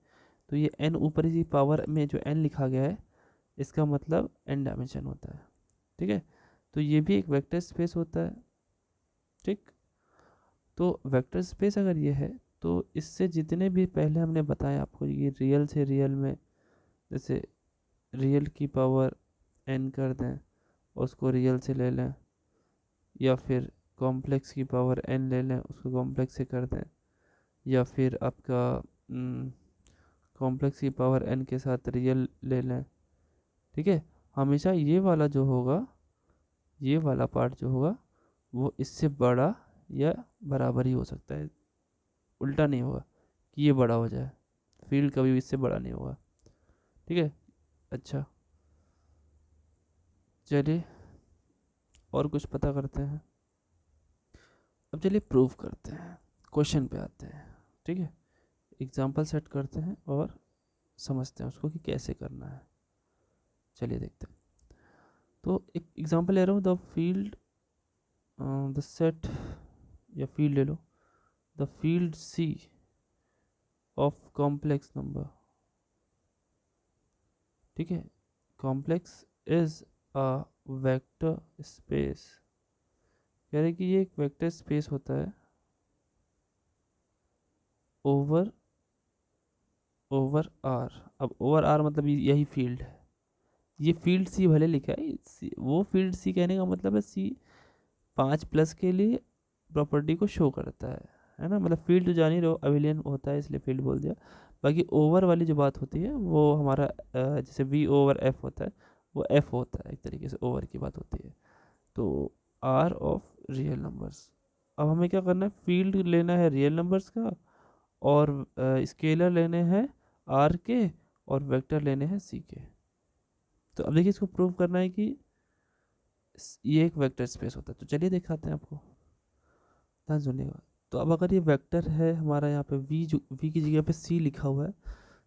तो ये n ऊपर की पावर में जो n लिखा गया है, इसका मतलब n डायमेंशन होता है। ठीक है, तो ये भी एक वेक्टर स्पेस होता है। ठीक, तो वेक्टर स्पेस अगर ये है, तो इससे जितने भी पहले हमने बताया आपको, ये रियल से रियल में, जैसे रियल की पावर n कर दें, उसको रियल से ले लें, या फिर कॉम्प्लेक्स की पावर n ले लें, उसको कॉम्प्लेक्स से कर दें, या फिर आपका कॉम्प्लेक्स की पावर n के साथ रियल ले लें। ठीक है, हमेशा ये वाला जो होगा, ये वाला पार्ट जो होगा, वो इससे बड़ा या बराबर ही हो सकता है, उल्टा नहीं होगा कि ये बड़ा हो जाए। फील्ड कभी भी इससे बड़ा नहीं होगा। ठीक है, अच्छा चलिए और कुछ पता करते हैं। अब चलिए प्रूव करते हैं, क्वेश्चन पे आते हैं। ठीक है, एग्जाम्पल सेट करते हैं और समझते हैं उसको कि कैसे करना है। चलिए देखते हैं। तो एक एग्जांपल ले रहा हूँ, द फील्ड, द सेट, या फील्ड ले लो, the field C of complex number. ठीक है, complex is a vector space, कह रहे कि ये एक वेक्टर स्पेस होता है ओवर R। अब ओवर R मतलब यही फील्ड है, ये फील्ड C भले लिखा है, वो फील्ड C कहने का मतलब है C 5+ के लिए प्रॉपर्टी को शो करता है ना। मतलब फील्ड तो जान ही रहो, अविलियन होता है इसलिए फील्ड बोल दिया। बाकी ओवर वाली जो बात होती है वो हमारा जैसे V/F होता है, वो F होता है, एक तरीके से ओवर की बात होती है। तो R ऑफ रियल नंबर्स, अब हमें क्या करना है, फील्ड लेना है रियल नंबर्स का, और स्केलर लेने हैं R के, और वेक्टर लेने हैं C के। तो अब देखिए इसको प्रूव करना है कि ये एक वेक्टर स्पेस होता है। तो चलिए दिखाते हैं आपको, ध्यान सुनिएगा। तो अब अगर ये वेक्टर है हमारा, यहाँ पे V की जगह पे C लिखा हुआ है,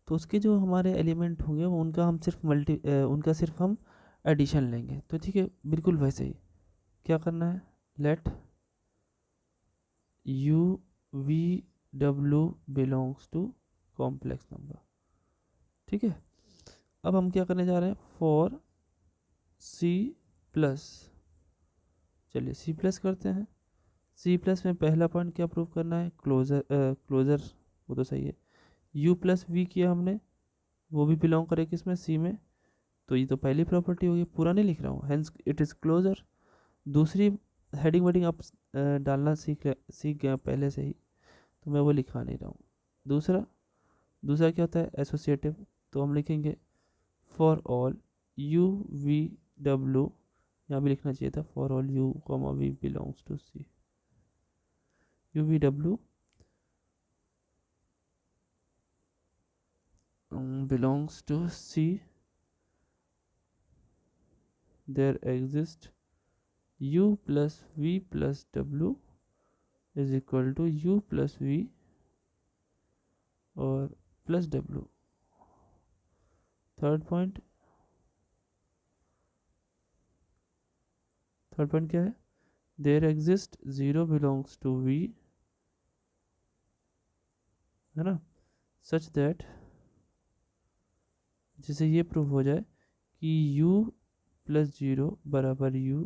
तो उसके जो हमारे एलिमेंट होंगे वो उनका सिर्फ हम एडिशन लेंगे। तो ठीक है, बिल्कुल वैसे ही क्या करना है, let U/V/W belongs to complex number. ठीक है, अब हम क्या करने जा रहे हैं, फॉर C+, चलिए C+ करते हैं। C+ में पहला पॉइंट क्या प्रूव करना है, क्लोजर, वो तो सही है। U+V किया हमने, वो भी बिलोंग करे किसमें, C में, तो ये तो पहली प्रॉपर्टी होगी, पूरा नहीं लिख रहा हूँ, हेंस इट इज़ क्लोजर। दूसरी हेडिंग वेडिंग आप डालना सीख गए पहले से ही, तो मैं वो लिखा नहीं रहा हूँ। दूसरा क्या होता है एसोसिएटिव, तो हम लिखेंगे for all U V W, यहाँ भी लिखना चाहिए था for all U comma we belongs to C, U V W belongs to C, there exists U plus V plus W is equal to U plus V और plus W। Third point क्या है, there exist 0 belongs to V, है ना, such that, जिसे ये prove हो जाए कि U प्लस 0 बराबर U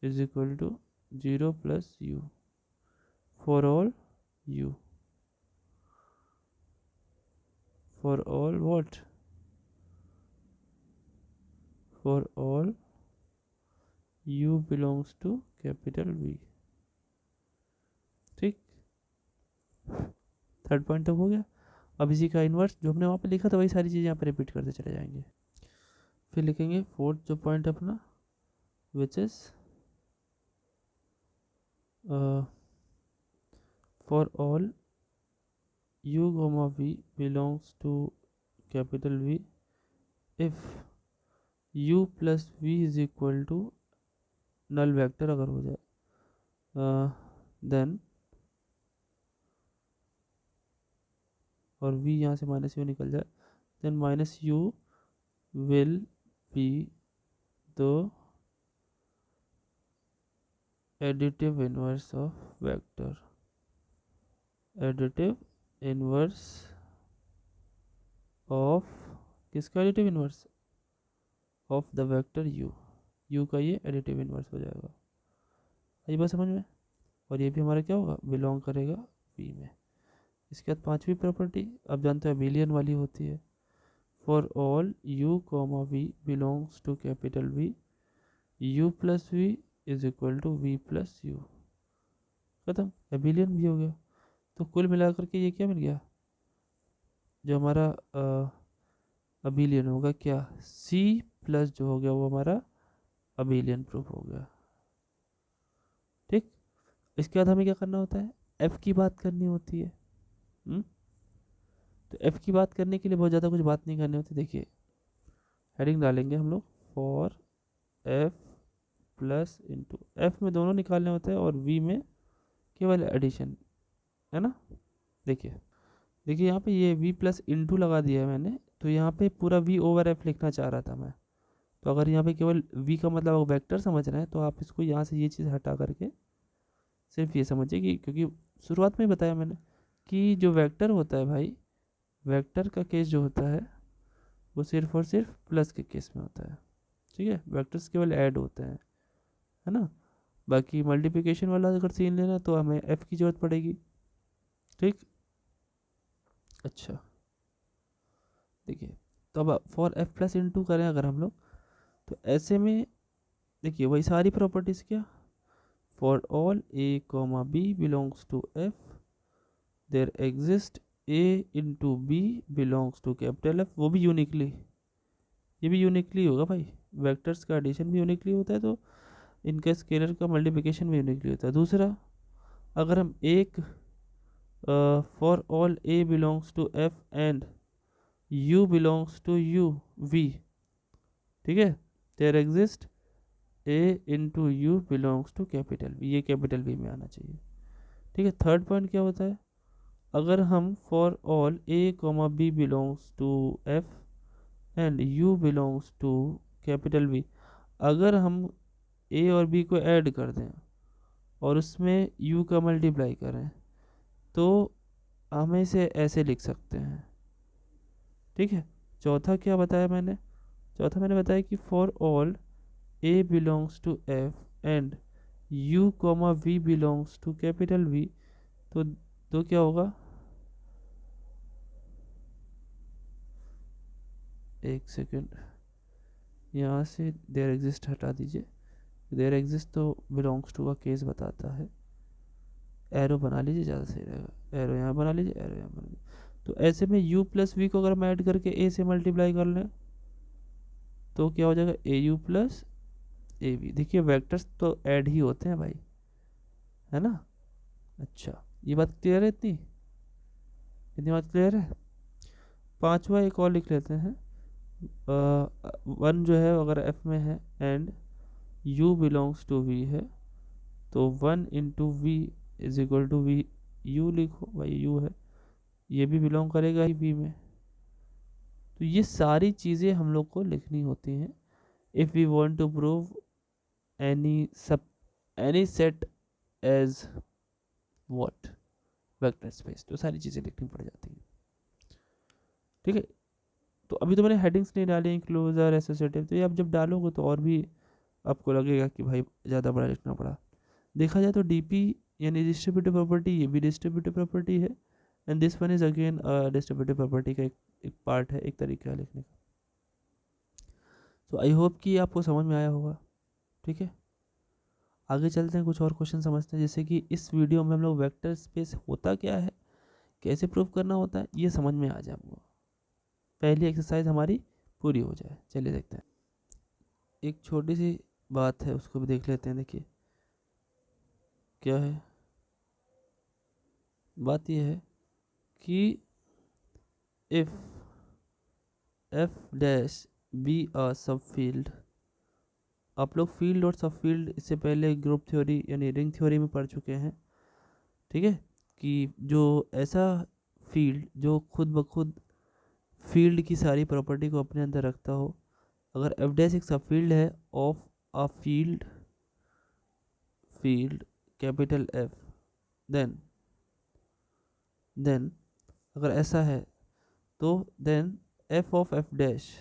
is equal to 0 plus U for all U, for all what, for all U belongs to capital V। ठीक, थर्ड पॉइंट तक हो गया। अब इसी का इन्वर्स जो हमने वहाँ पे लिखा था वही सारी चीज़ें यहाँ पे रिपीट करते चले जाएंगे। फिर लिखेंगे फोर्थ जो पॉइंट अपना, which is for all U comma V belongs to capital V if U plus V is equal to null vector अगर हो जाए देन, और V यहाँ से माइनस यू निकल जाए, then minus u will be the additive inverse of vector, additive inverse of, किसका additive inverse, of the vector u का ये एडिटिव इनवर्स हो जाएगा। ये बात समझ में, और ये भी हमारा क्या होगा, बिलोंग करेगा v में। इसके बाद पांचवी प्रॉपर्टी अब जानते हैं अबिलियन वाली होती है, for all u comma v belongs to capital V, u plus v is equal to v plus U, खत्म, अबिलियन भी हो गया। तो कुल मिलाकर के ये क्या मिल गया, जो हमारा अबिलियन होगा क्या, C प्लस जो हो गया वो हमारा अबिलियन प्रूफ हो गया। ठीक, इसके बाद हमें क्या करना होता है, F की बात करनी होती है। तो F की बात करने के लिए बहुत ज़्यादा कुछ बात नहीं करनी होती। देखिए हेडिंग डालेंगे हम लोग for F plus into, F में दोनों निकालने होते हैं और V में केवल एडिशन, है ना। देखिए यहाँ पे ये V प्लस इंटू लगा दिया है मैंने, तो यहाँ पे पूरा V ओवर F लिखना चाह रहा था मैं। तो अगर यहाँ पे केवल V का मतलब वेक्टर समझ रहे हैं तो आप इसको यहाँ से ये चीज़ हटा करके सिर्फ ये समझिए कि, क्योंकि शुरुआत में ही बताया मैंने कि जो वेक्टर होता है भाई, वेक्टर का केस जो होता है वो सिर्फ और सिर्फ प्लस के केस में होता है। ठीक है, वेक्टर्स केवल ऐड होते हैं, है ना। बाकी मल्टीप्लिकेशन वाला अगर सीन लेना तो हमें F की ज़रूरत पड़ेगी। ठीक, अच्छा देखिए, तो अब फॉर F प्लस इंटू करें अगर हम लोग, तो ऐसे में देखिए वही सारी प्रॉपर्टीज़ क्या, for all A comma B belongs to F, there exist A into B belongs to capital F, वो भी यूनिकली, ये भी यूनिकली होगा भाई, वेक्टर्स का एडिशन भी यूनिकली होता है तो इनका स्केलर का मल्टीप्लिकेशन भी यूनिकली होता है। दूसरा, अगर हम एक for all A belongs to F and U belongs to U V, ठीक है, there exist A into U belongs to capital V, ये कैपिटल V में आना चाहिए। ठीक है, थर्ड पॉइंट क्या होता है, अगर हम for all A comma B belongs to F and U belongs to capital V, अगर हम A और B को ऐड कर दें और उसमें U का मल्टीप्लाई करें तो हम इसे ऐसे लिख सकते हैं। ठीक है, चौथा क्या बताया मैंने, चौथा मैंने बताया कि for all A belongs to F and U comma V belongs to capital V, तो क्या होगा, एक सेकेंड, यहाँ से देयर एग्जिस्ट हटा दीजिए, देयर एग्जिस्ट तो बिलोंग्स टू का केस बताता है। एरो बना लीजिए, ज़्यादा सही रहेगा। एरो यहाँ बना लीजिए, एरो यहाँ बना लीजिए। तो ऐसे में u प्लस वी को अगर हम ऐड करके a से मल्टीप्लाई कर लें तो क्या हो जाएगा, ए यू प्लस ए बी। देखिए वेक्टर्स तो ऐड ही होते हैं भाई, है ना। अच्छा, ये बात क्लियर है, इतनी बात क्लियर है। पांचवा एक और लिख लेते हैं। वन जो है अगर एफ में है and u belongs to v है, तो one into V is equal to V U लिखो भाई, u है, ये भी बिलोंग करेगा ही v में। तो ये सारी चीज़ें हम लोग को लिखनी होती हैं if we want to prove any set as what, vector space. तो सारी चीज़ें लिखनी पड़ जाती हैं, ठीक है। तो अभी तो मैंने हेडिंग्स नहीं डाली, इंक्लूजर, एसोसिएटिव, तो ये आप जब डालोगे तो और भी आपको लगेगा कि भाई ज़्यादा बड़ा लिखना पड़ा। देखा जाए तो डीपी यानी डिस्ट्रीब्यूटिव प्रॉपर्टी, ये भी डिस्ट्रीब्यूटिव प्रॉपर्टी है and this one is again distributive property का एक पार्ट है, एक तरीका है लिखने का। तो आई होप कि आपको समझ में आया होगा, ठीक है। आगे चलते हैं, कुछ और क्वेश्चन समझते हैं। जैसे कि इस वीडियो में हम लोग वेक्टर स्पेस होता क्या है, कैसे प्रूव करना होता है, ये समझ में आ जाए हमको, पहली एक्सरसाइज हमारी पूरी हो जाए। चलिए देखते हैं, एक छोटी सी बात है उसको भी देख लेते हैं। देखिए क्या है, बात यह है कि if F dash be a सब फील्ड, आप लोग फील्ड और सब फील्ड इससे पहले ग्रुप थ्योरी यानी रिंग थ्योरी में पढ़ चुके हैं, ठीक है। कि जो ऐसा फील्ड जो खुद ब खुद फील्ड की सारी प्रॉपर्टी को अपने अंदर रखता हो, अगर एफ डैश एक सब फील्ड है of a field capital F, then अगर ऐसा है तो then F of F dash,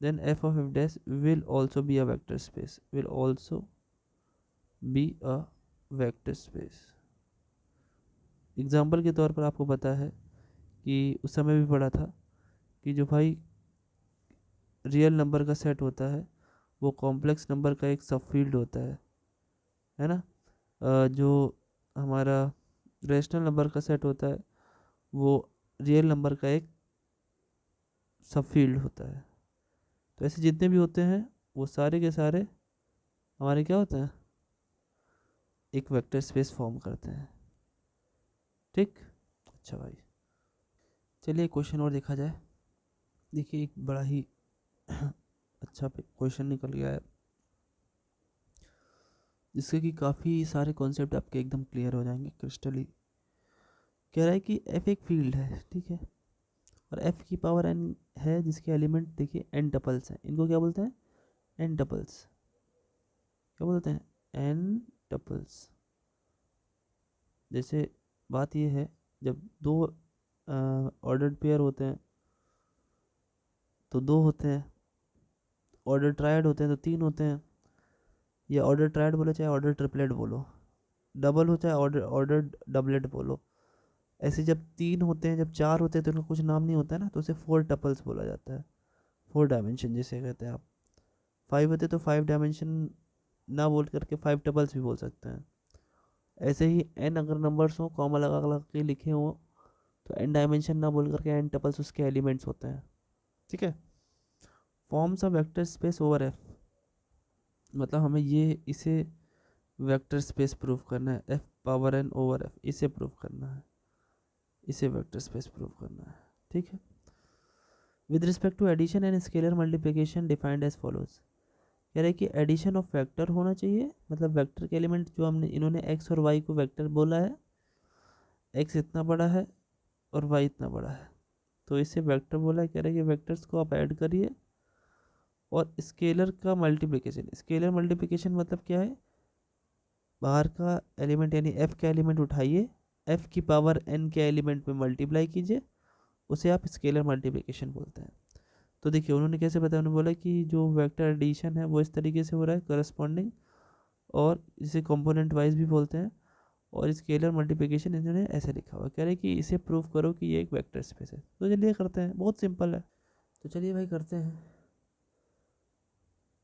then f of f dash will also be a vector space, will also be a vector space। Example के तौर पर आपको पता है कि उस समय भी पढ़ा था कि जो भाई रियल नंबर का सेट होता है वो कॉम्प्लेक्स नंबर का एक सब फील्ड होता है ना। जो हमारा रेशनल नंबर का सेट होता है वो रियल नंबर का एक सब फील्ड होता है। तो ऐसे जितने भी होते हैं वो सारे के सारे हमारे क्या होते हैं, एक वेक्टर स्पेस फॉर्म करते हैं, ठीक। अच्छा भाई, चलिए क्वेश्चन और देखा जाए। देखिए एक बड़ा ही अच्छा क्वेश्चन निकल गया है जिससे कि काफ़ी सारे कॉन्सेप्ट आपके एकदम क्लियर हो जाएंगे क्रिस्टली। कह रहा है कि एफ एक फील्ड है, ठीक है, और एफ की पावर एन है जिसके एलिमेंट देखिए एन टपल्स हैं। इनको क्या बोलते हैं, एन टपल्स। क्या बोलते हैं, एन टपल्स। जैसे बात ये है जब दो ऑर्डर्ड पेयर होते हैं तो दो होते हैं, ऑर्डर ट्रायड होते हैं तो तीन होते हैं, या ऑर्डर ट्रायड बोलो चाहे ऑर्डर ट्रिपलेट बोलो, डबल हो चाहे ऑर्डर ऑर्डर डबलेट बोलो। ऐसे जब तीन होते हैं, जब चार होते हैं तो उनका कुछ नाम नहीं होता है ना, तो उसे फोर टपल्स बोला जाता है, फोर डायमेंशन जिसे कहते हैं आप। फाइव होते तो फाइव डायमेंशन ना बोल करके फाइव टपल्स भी बोल सकते हैं। ऐसे ही एन अगर नंबर्स हो कॉम अलग अलग के लिखे हों तो एन डायमेंशन ना बोल करके एन टपल्स उसके एलिमेंट्स होते हैं, ठीक है। Forms of vector space over F, मतलब हमें ये इसे वेक्टर स्पेस प्रूव करना है, F power N over F, इसे प्रूव करना है, इसे वेक्टर स्पेस प्रूव करना है, ठीक है। With respect to addition and scalar multiplication defined as follows. कह रहे हैं कि एडिशन ऑफ वेक्टर होना चाहिए, मतलब वेक्टर के एलिमेंट जो हमने इन्होंने एक्स और वाई को वेक्टर बोला है, एक्स इतना बड़ा है और वाई इतना बड़ा है, तो इसे वेक्टर बोला है। कह रहे हैं कि वेक्टर्स को आप ऐड करिए और स्केलर का मल्टीप्लिकेशन, स्केलर मल्टीप्लिकेशन मतलब क्या है, बाहर का एलिमेंट यानी एफ का एलिमेंट उठाइए, एफ की पावर एन के एलिमेंट में मल्टीप्लाई कीजिए, उसे आप स्केलर मल्टीप्लिकेशन बोलते हैं। तो देखिए उन्होंने कैसे बताया, उन्होंने बोला कि जो वेक्टर एडिशन है वो इस तरीके से हो रहा है करस्पॉन्डिंग, और इसे कंपोनेंट वाइज भी बोलते हैं, और स्केलर मल्टीप्लिकेशन इन्होंने ऐसे लिखा हुआ है। कह रहे हैं कि इसे प्रूव करो कि ये एक वेक्टर स्पेस है। तो चलिए करते हैं, बहुत सिंपल है। तो चलिए भाई करते हैं,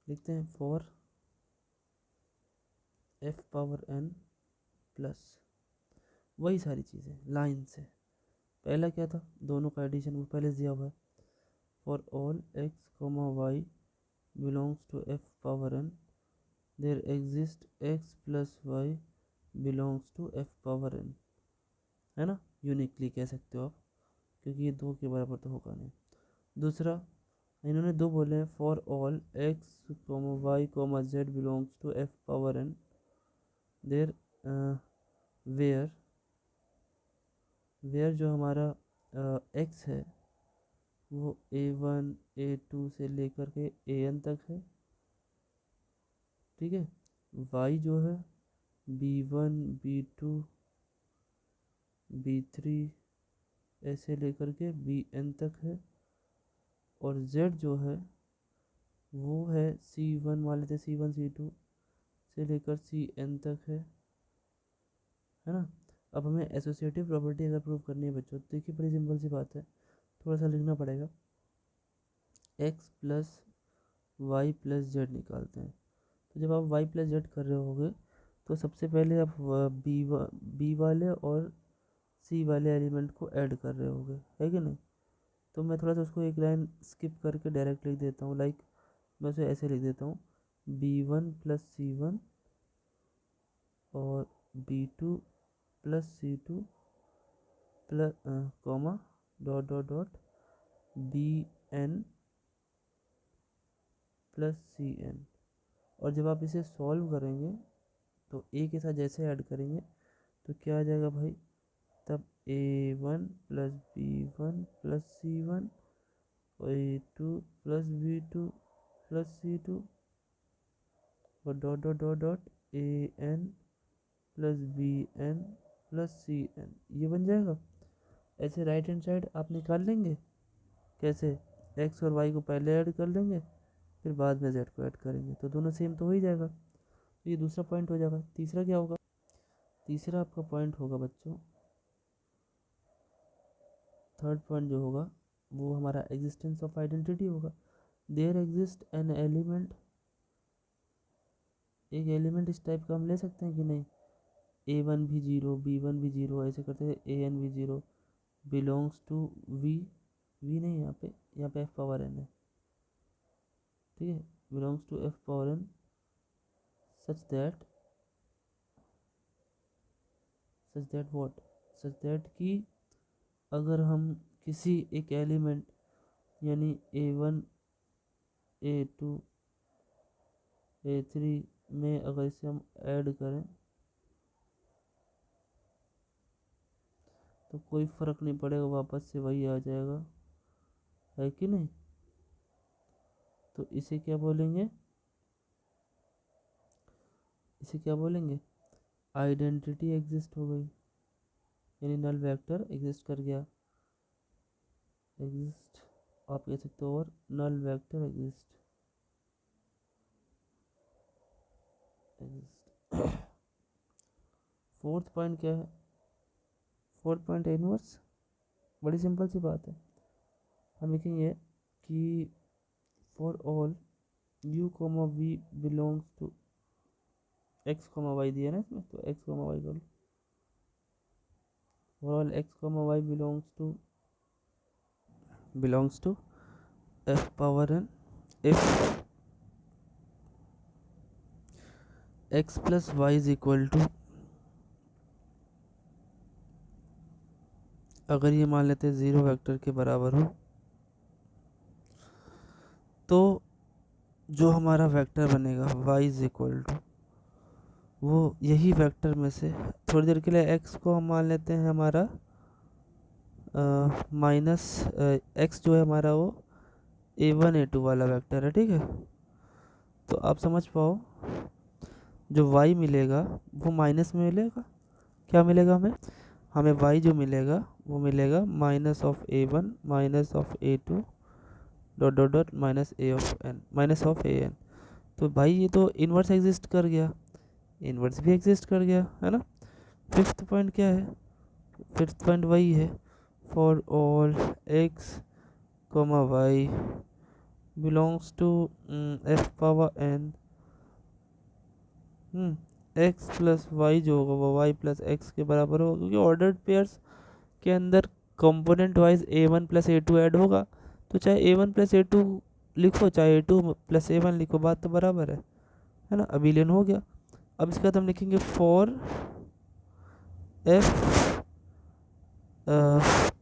लिखते हैं for F power N plus वही सारी चीज़ें लाइन से। पहला क्या था, दोनों का एडिशन वो पहले से दिया हुआ है। For all x comma Y belongs to F power N there exist X plus Y belongs to F power N, है ना, यूनिकली कह सकते हो आप, क्योंकि ये दो के बराबर तो होगा नहीं। दूसरा, इन्होंने दो बोले हैं, for all x comma Y comma Z belongs to F power N there where where जो हमारा एक्स है वो A1 A2 से लेकर के AN तक है, ठीक है। वाई जो है B1 B2 B3 ऐसे लेकर के BN तक है। और Z जो है वो है C1 मान लेते C1 C2 से लेकर CN तक है ना। अब हमें एसोसिएटिव प्रॉपर्टी अगर प्रूव करनी है बच्चों, तो देखिए बड़ी सिंपल सी बात है, थोड़ा सा लिखना पड़ेगा। x plus Y plus Z निकालते हैं। तो जब आप y प्लस जेड कर रहे होगे तो सबसे पहले आप बी वाले और सी वाले एलिमेंट को ऐड कर रहे होगे, है कि नहीं। तो मैं थोड़ा सा उसको एक लाइन स्किप करके डायरेक्ट लिख देता हूँ, लाइक मैं उसे ऐसे लिख देता हूँ, B1 प्लस C1 और B2 plus C2 plus comma dot dot dot BN plus CN। और जब आप इसे सॉल्व करेंगे तो ए के साथ जैसे ऐड करेंगे तो क्या आ जाएगा भाई, तब A1 plus B1 plus C1 और A2 plus B2 plus C2 और dot dot dot dot AN plus BN plus CN, ये बन जाएगा। ऐसे राइट हैंड साइड आप निकाल लेंगे, कैसे, एक्स और वाई को पहले ऐड कर लेंगे फिर बाद में जेड को ऐड करेंगे, तो दोनों सेम तो हो ही जाएगा। तो ये दूसरा पॉइंट हो जाएगा। तीसरा क्या होगा, तीसरा आपका पॉइंट होगा बच्चों, थर्ड पॉइंट जो होगा वो हमारा एग्जिस्टेंस ऑफ आइडेंटिटी होगा। देयर एग्जिस्ट एन एलिमेंट, एक एलिमेंट इस टाइप का हम ले सकते हैं कि नहीं, A1 भी जीरो B1 भी जीरो ऐसे करते हैं, AN भी जीरो बिलोंग्स टू वी नहीं, यहाँ पे एफ पावर एन है, ठीक है, belongs to F power N such that what, such that कि अगर हम किसी एक एलिमेंट यानी A1 A2 A3 में अगर इसे हम ऐड करें तो कोई फ़र्क नहीं पड़ेगा, वापस से वही आ जाएगा, है कि नहीं। तो इसे क्या बोलेंगे, इसे क्या बोलेंगे, आइडेंटिटी एग्जिस्ट हो गई, यानी नल वेक्टर एग्जिस्ट कर गया, एग्जिस्ट आप कह सकते हो, और null vector exist exist. Fourth point क्या है, फोर्थ पॉइंट है इनवर्स। बड़ी सिंपल सी बात है, हम लिखेंगे कि for all u comma we belongs to x comma y दिया ना इसमें, तो एक्स कॉमा वाई कर लो, for all x comma Y belongs to F power n if x plus y is equal to, अगर ये मान लेते हैं ज़ीरो वेक्टर के बराबर हो, तो जो हमारा वेक्टर बनेगा y इज इक्वल टू, वो यही वेक्टर में से, थोड़ी देर के लिए x को हम मान लेते हैं हमारा माइनस x जो है हमारा वो A1 A2 वाला वेक्टर है, ठीक है। तो आप समझ पाओ जो y मिलेगा वो माइनस में मिलेगा, क्या मिलेगा हमें y जो मिलेगा वो मिलेगा minus of A1 minus of A2 dot dot dot minus A of N minus of A N. तो भाई ये तो इन्वर्स एग्जिस्ट कर गया, इन्वर्स भी एग्जिस्ट कर गया, है ना। फिफ्थ पॉइंट क्या है, फिफ्थ पॉइंट वही है, for all x comma Y belongs to F power N X plus Y जो होगा वो वाई प्लस एक्स के बराबर होगा, क्योंकि ऑर्डर्ड पेयर्स के अंदर component wise A1 plus A2 add होगा। तो चाहे A1 प्लस A2 लिखो चाहे A2 प्लस A1 लिखो, बात तो बराबर है ना। अबिलियन हो गया। अब इसके बाद हम लिखेंगे for F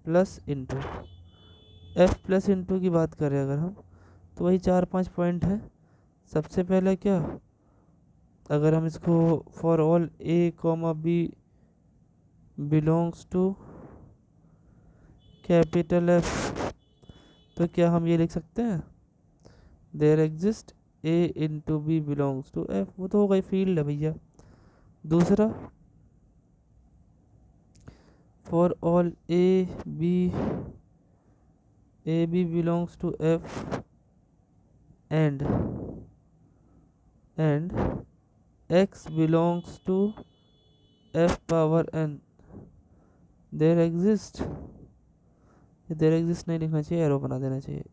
plus into F plus into की बात करें अगर हम, तो वही 4-5 पॉइंट है। सबसे पहले क्या, अगर हम इसको for all A comma B belongs to capital F, तो क्या हम ये लिख सकते हैं there exist A into B belongs to F, वो तो हो गई फील्ड है भैया। दूसरा for all A B belongs to F and X belongs to F power N, there exist नहीं लिखना चाहिए, एरो बना देना चाहिए।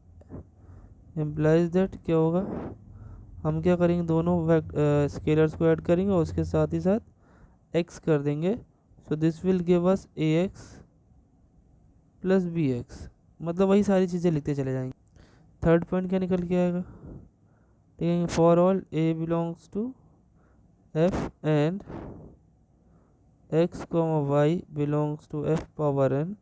इम्प्लाइज दैट क्या होगा, हम क्या करेंगे दोनों स्केलर्स को ऐड करेंगे और उसके साथ ही साथ एक्स कर देंगे। So this will give us A X plus B X, मतलब वही सारी चीज़ें लिखते चले जाएंगे। थर्ड पॉइंट क्या निकल के आएगा, ठीक है, for all A belongs to F and X comma Y belongs to F power N,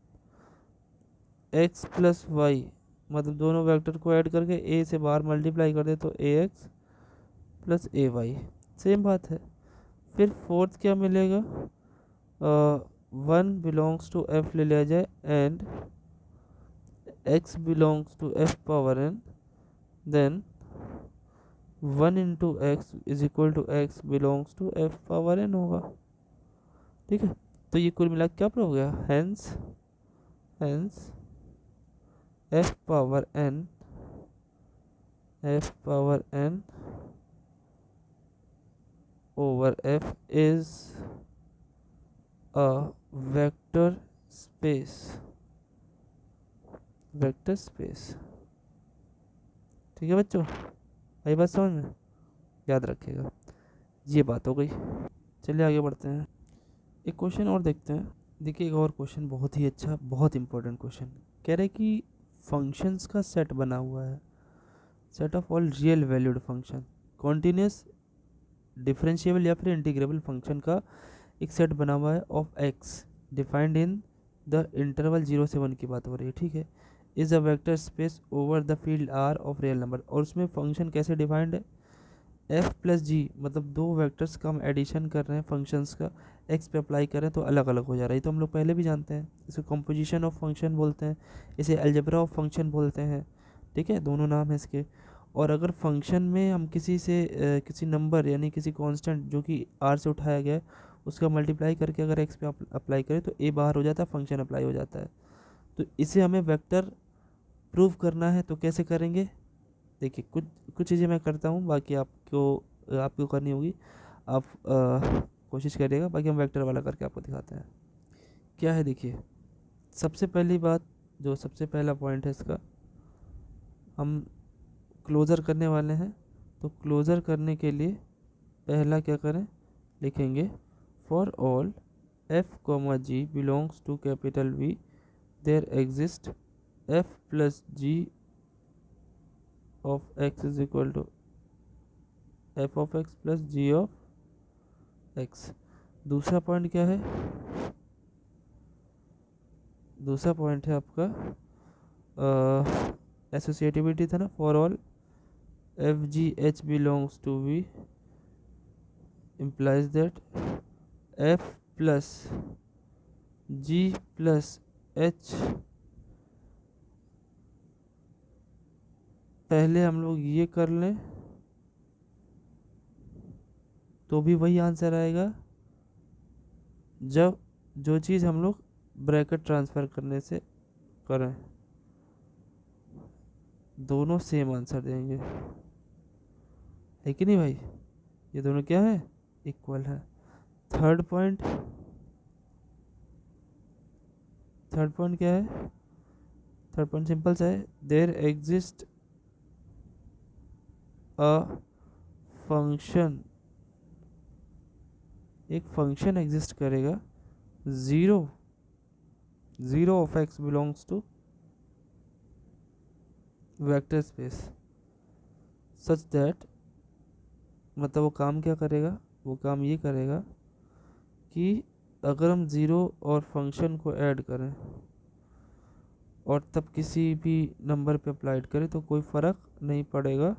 X plus Y मतलब दोनों वेक्टर को ऐड करके ए से बाहर मल्टीप्लाई कर दे तो ए एक्स प्लस ए वाई, सेम बात है। फिर फोर्थ क्या मिलेगा, 1 बिलोंग्स टू एफ ले लिया जाए and X belongs to F power N, then 1 into X is equal to X belongs to F power N होगा। ठीक है, तो ये कुल मिला क्या प्रूव हो गया, hence F power N over f is a vector space, ठीक है बच्चों, आई बात समझ में, याद रखिएगा। ये बात हो गई। चलिए आगे बढ़ते हैं, एक क्वेश्चन और देखते हैं। देखिए एक और क्वेश्चन बहुत ही अच्छा, बहुत इंपॉर्टेंट क्वेश्चन कह रहे कि फंक्शंस का सेट बना हुआ है, set of all real valued function, continuous differentiable या फिर इंटीग्रेबल फंक्शन का एक सेट बना हुआ है of x defined in the interval 0 से 1 की बात हो रही है। ठीक है, is a vector space over the field R of real number, और उसमें फंक्शन कैसे डिफाइंड है, एफ प्लस जी, मतलब दो वेक्टर्स का हम एडिशन कर रहे हैं फंक्शंस का, एक्स पे अप्लाई कर रहे हैं तो अलग अलग हो जा रहा है। तो हम लोग पहले भी जानते हैं, इसे कंपोजिशन ऑफ फंक्शन बोलते हैं, इसे अलजेब्रा ऑफ फंक्शन बोलते हैं। ठीक है, दोनों नाम है इसके। और अगर फंक्शन में हम किसी से किसी नंबर यानी किसी कांस्टेंट जो कि आर से उठाया गया है उसका मल्टीप्लाई करके अगर एक्स पे अप्लाई करें तो ए बाहर हो जाता है, फंक्शन अप्लाई हो जाता है। तो इसे हमें वेक्टर प्रूव करना है, तो कैसे करेंगे, देखिए कुछ कुछ चीज़ें मैं करता हूँ, बाकी आपको करनी होगी, आप कोशिश करिएगा, बाकी हम वेक्टर वाला करके आपको दिखाते हैं क्या है। देखिए सबसे पहली बात, जो सबसे पहला पॉइंट है इसका, हम क्लोज़र करने वाले हैं। तो क्लोज़र करने के लिए पहला क्या करें, लिखेंगे for all F comma ji belongs to capital V there exist F plus G of X is equal to F of X plus G of X. दूसरा पॉइंट क्या है, दूसरा पॉइंट है आपका एसोसिएटिविटी था ना, for all F G H belongs to V implies that f plus g plus h, पहले हम लोग ये कर लें तो भी वही आंसर आएगा जब जो चीज़ हम लोग ब्रैकेट ट्रांसफ़र करने से करें, दोनों सेम आंसर देंगे, है कि नहीं भाई, ये दोनों क्या है, इक्वल है। थर्ड पॉइंट क्या है, थर्ड पॉइंट सिंपल सा है, देयर एग्जिस्ट अ फंक्शन एक फंक्शन एग्जिस्ट करेगा zero of X belongs to vector space such that, मतलब वो काम क्या करेगा, वो काम ये करेगा कि अगर हम ज़ीरो और फंक्शन को ऐड करें और तब किसी भी नंबर पे अप्लाइड करें तो कोई फ़र्क नहीं पड़ेगा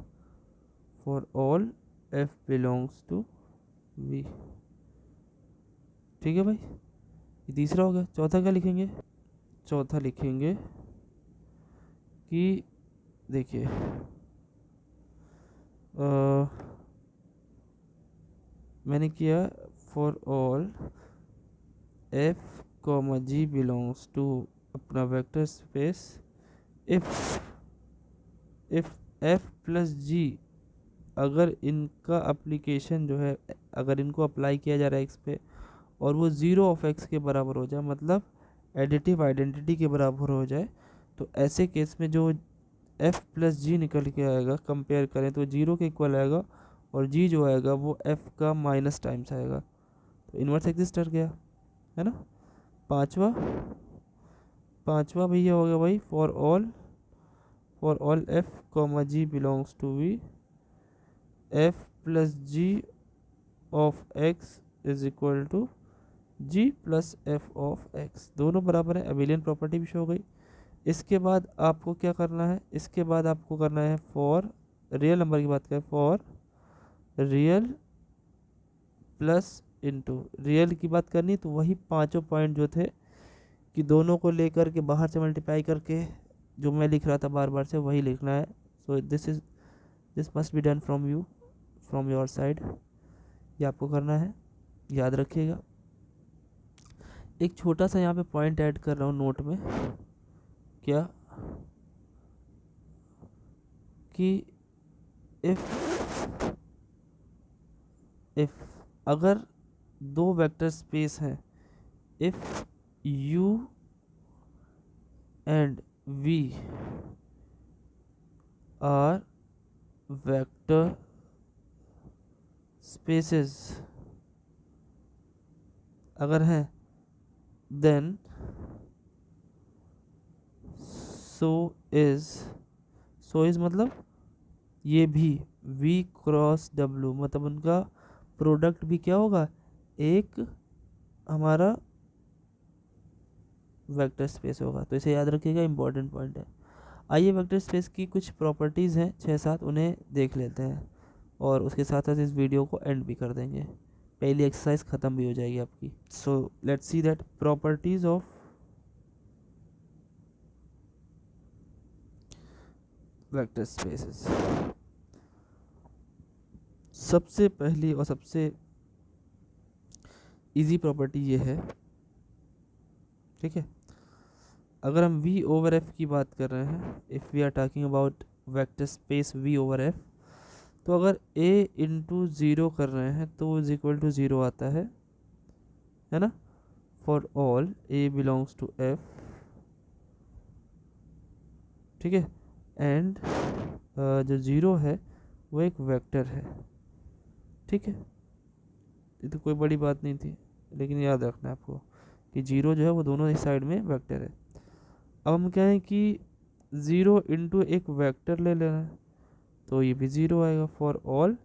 for all F belongs to V. ठीक है भाई, ये तीसरा हो गया। चौथा क्या लिखेंगे, चौथा लिखेंगे कि देखिए मैंने किया for all F comma ji belongs to अपना vector space if f plus g, अगर इनका अप्लीकेशन जो है, अगर इनको अप्लाई किया जा रहा है एक्स पे और वो ज़ीरो ऑफ एक्स के बराबर हो जाए, मतलब एडिटिव आइडेंटिटी के बराबर हो जाए, तो ऐसे केस में जो एफ प्लस जी निकल के आएगा, कंपेयर करें तो जीरो के इक्वल आएगा और जी जो आएगा वो एफ का माइनस टाइम्स आएगा, तो इन्वर्स एग्जिस्टर गया, है ना। पांचवा भैया हो गया भाई for all F comma ji belongs to V F plus G of X is equal to G plus F of X, दोनों बराबर है। अबेलियन प्रॉपर्टी भी शो हो गई। इसके बाद आपको क्या करना है, इसके बाद आपको करना है फॉर रियल नंबर की बात करें, for real plus into real की बात करनी, तो वही पांचों पॉइंट जो थे कि दोनों को लेकर के बाहर से मल्टीप्लाई करके जो मैं लिख रहा था बार बार से वही लिखना है। So this must be done from your side, ये आपको करना है, याद रखिएगा। एक छोटा सा यहाँ पे पॉइंट ऐड कर रहा हूँ नोट में, क्या कि इफ अगर दो वेक्टर स्पेस हैं, if U and V are vector spaces, अगर हैं, देन सो इज मतलब ये भी v क्रॉस w, मतलब उनका प्रोडक्ट भी क्या होगा, एक हमारा वेक्टर स्पेस होगा। तो इसे याद रखिएगा, इंपॉर्टेंट पॉइंट है। आइए वेक्टर स्पेस की कुछ प्रॉपर्टीज़ हैं 6-7, उन्हें देख लेते हैं और उसके साथ साथ इस वीडियो को एंड भी कर देंगे, पहली एक्सरसाइज ख़त्म भी हो जाएगी आपकी। So let's see that properties of vector spaces. सबसे पहली और सबसे इजी प्रॉपर्टी ये है, ठीक है, अगर हम v ओवर f की बात कर रहे हैं, if we are talking about vector space v over f, तो अगर a इंटू ज़ीरो कर रहे हैं तो इज इक्वल टू ज़ीरो आता है ना, for all a belongs to f, ठीक है, एंड जो ज़ीरो है वो एक वेक्टर है, ठीक है। ये तो कोई बड़ी बात नहीं थी, लेकिन याद रखना है आपको कि जीरो जो है वो दोनों इस साइड में वेक्टर है। अब हम कहें कि ज़ीरो इंटू एक वेक्टर ले लेना है, तो ये भी ज़ीरो आएगा for all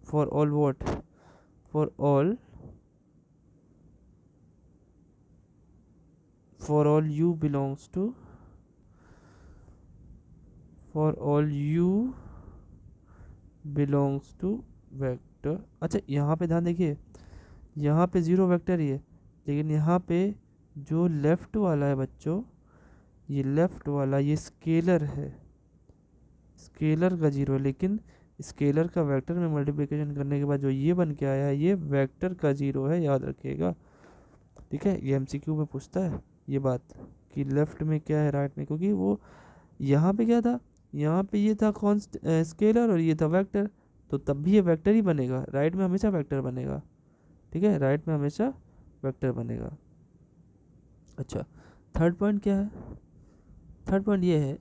what, for all U belongs to, for all U belongs to vector. अच्छा यहाँ पे ध्यान देखिए, यहाँ पे ज़ीरो वेक्टर ही है, लेकिन यहाँ पे जो लेफ़्ट वाला है बच्चों, ये लेफ़्ट वाला ये स्केलर है, स्केलर का जीरो है, लेकिन स्केलर का वेक्टर में मल्टीप्लिकेशन करने के बाद जो ये बन के आया है ये वेक्टर का जीरो है, याद रखिएगा, ठीक है। ये एमसीक्यू में पूछता है ये बात कि लेफ़्ट में क्या है राइट में, क्योंकि वो यहाँ पे क्या था, यहाँ पे ये था स्केलर और ये था वेक्टर, तो तब भी ये वेक्टर ही बनेगा, राइट में हमेशा वेक्टर बनेगा, ठीक है, राइट में हमेशा वेक्टर बनेगा। अच्छा, थर्ड पॉइंट क्या है, थर्ड पॉइंट ये है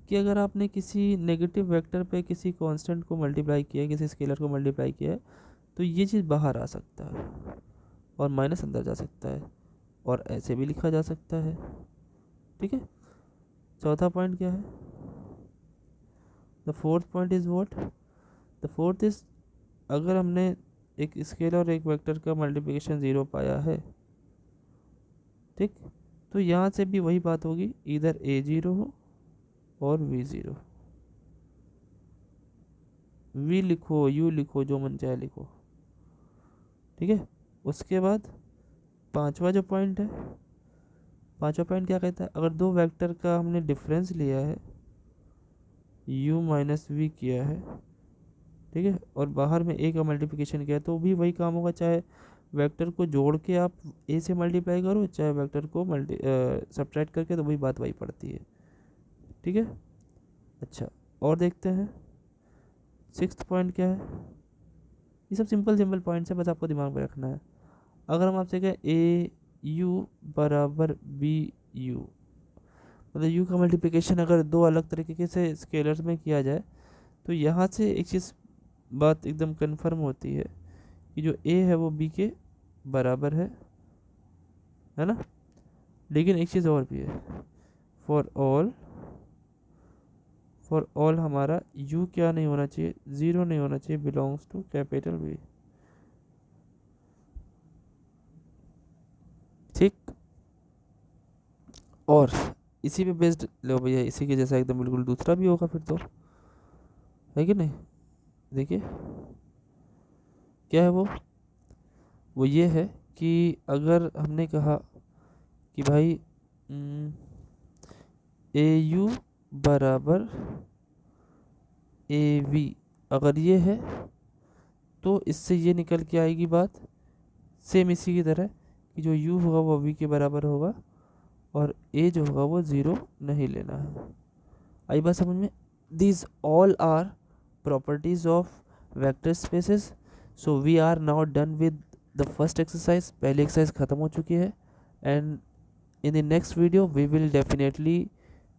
कि अगर आपने किसी नेगेटिव वेक्टर पे किसी कांस्टेंट को मल्टीप्लाई किया है, किसी स्केलर को मल्टीप्लाई किया है, तो ये चीज़ बाहर आ सकता है और माइनस अंदर जा सकता है, और ऐसे भी लिखा जा सकता है। ठीक है, चौथा पॉइंट क्या है? The fourth point is what? The fourth is, अगर हमने एक स्केलर और एक वेक्टर का मल्टीप्लिकेशन 0 पाया है, ठीक, तो यहाँ से भी वही बात होगी, इधर a0 हो और v0। v लिखो, u लिखो, जो मन चाहे लिखो। ठीक है, उसके बाद पांचवा जो पॉइंट है, पांचवा पॉइंट क्या कहता है? अगर दो वेक्टर का हमने डिफरेंस लिया है, u माइनस वी किया है, ठीक है, और बाहर में a का मल्टीप्लिकेशन किया है, तो भी वही काम होगा, चाहे वेक्टर को जोड़ के आप a से मल्टीप्लाई करो, चाहे वेक्टर को सब्ट्रैक्ट करके, तो वही बात वही पड़ती है। ठीक है, अच्छा, और देखते हैं सिक्स्थ पॉइंट क्या है। ये सब सिंपल सिंपल पॉइंट्स है, बस आपको दिमाग में रखना है। अगर हम आपसे कहें ए यू बराबर बी यू, मतलब यू का मल्टीप्लिकेशन अगर दो अलग तरीके से स्केलर्स में किया जाए, तो यहाँ से एक चीज़ बात एकदम कन्फर्म होती है कि जो ए है वो बी के बराबर है ना। लेकिन एक चीज़ और भी है, फॉर ऑल हमारा u क्या नहीं होना चाहिए? 0 नहीं होना चाहिए, बिलोंग्स टू कैपिटल बी। ठीक, और इसी पे बेस्ड लो भैया, इसी के जैसा एकदम बिल्कुल दूसरा भी होगा फिर तो, है कि नहीं? देखिए क्या है वो ये है कि अगर हमने कहा कि भाई ए यू बराबर ए वी, अगर ये है तो इससे ये निकल के आएगी बात सेम इसी की तरह कि जो u होगा वो v के बराबर होगा, और a जो होगा वो 0 नहीं लेना है। आई बात समझ में? These all are properties of vector spaces. So we are now done with the first exercise. पहली एक्सरसाइज खत्म हो चुकी है, and in the next video we will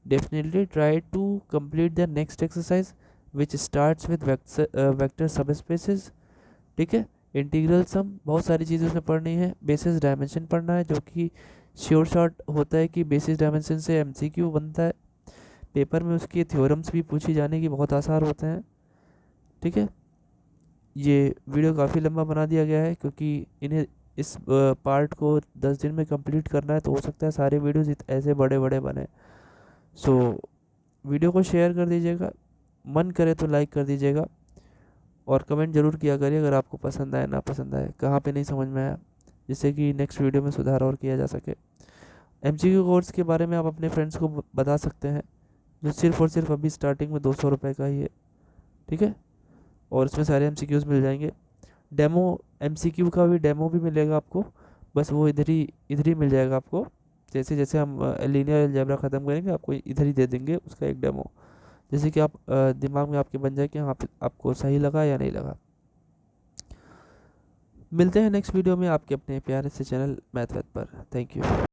definitely try to complete the next exercise which starts with vector subspaces। ठीक है, integral sum, बहुत सारी चीज़ें उसमें पढ़नी है, बेसिस डायमेंशन पढ़ना है, जो कि श्योर शॉर्ट होता है कि बेसिस डायमेंशन से एमसीक्यू बनता है, पेपर में उसके थ्योरम्स भी पूछी जाने की बहुत आसार होते हैं। ठीक है, ये वीडियो काफ़ी लंबा बना दिया गया है क्योंकि इन्हें इस पार्ट को 10 दिन में कंप्लीट करना है, तो हो सकता है सारे वीडियोज़ ऐसे बड़े बड़े बने। सो वीडियो को शेयर कर दीजिएगा, मन करे तो लाइक कर दीजिएगा, और कमेंट ज़रूर किया करिए अगर आपको पसंद आए ना पसंद आए, कहाँ पे नहीं समझ में आया, जिससे कि नेक्स्ट वीडियो में सुधार और किया जा सके। एमसीक्यू कोर्स के बारे में आप अपने फ्रेंड्स को बता सकते हैं, जो सिर्फ और सिर्फ अभी स्टार्टिंग में 200 रुपये का ही है। ठीक है, और इसमें सारे एमसीक्यूज़ मिल जाएंगे, डेमो एमसीक्यू का भी डेमो भी मिलेगा आपको, बस वो इधर ही मिल जाएगा आपको। जैसे जैसे हम लीनियर अलजेब्रा ख़त्म करेंगे, आपको इधर ही दे देंगे उसका एक डेमो, जैसे कि आप दिमाग में आपके बन जाए कि हाँ आपको सही लगा या नहीं लगा। मिलते हैं नेक्स्ट वीडियो में आपके अपने प्यारे से चैनल मैथ पर। Thank you.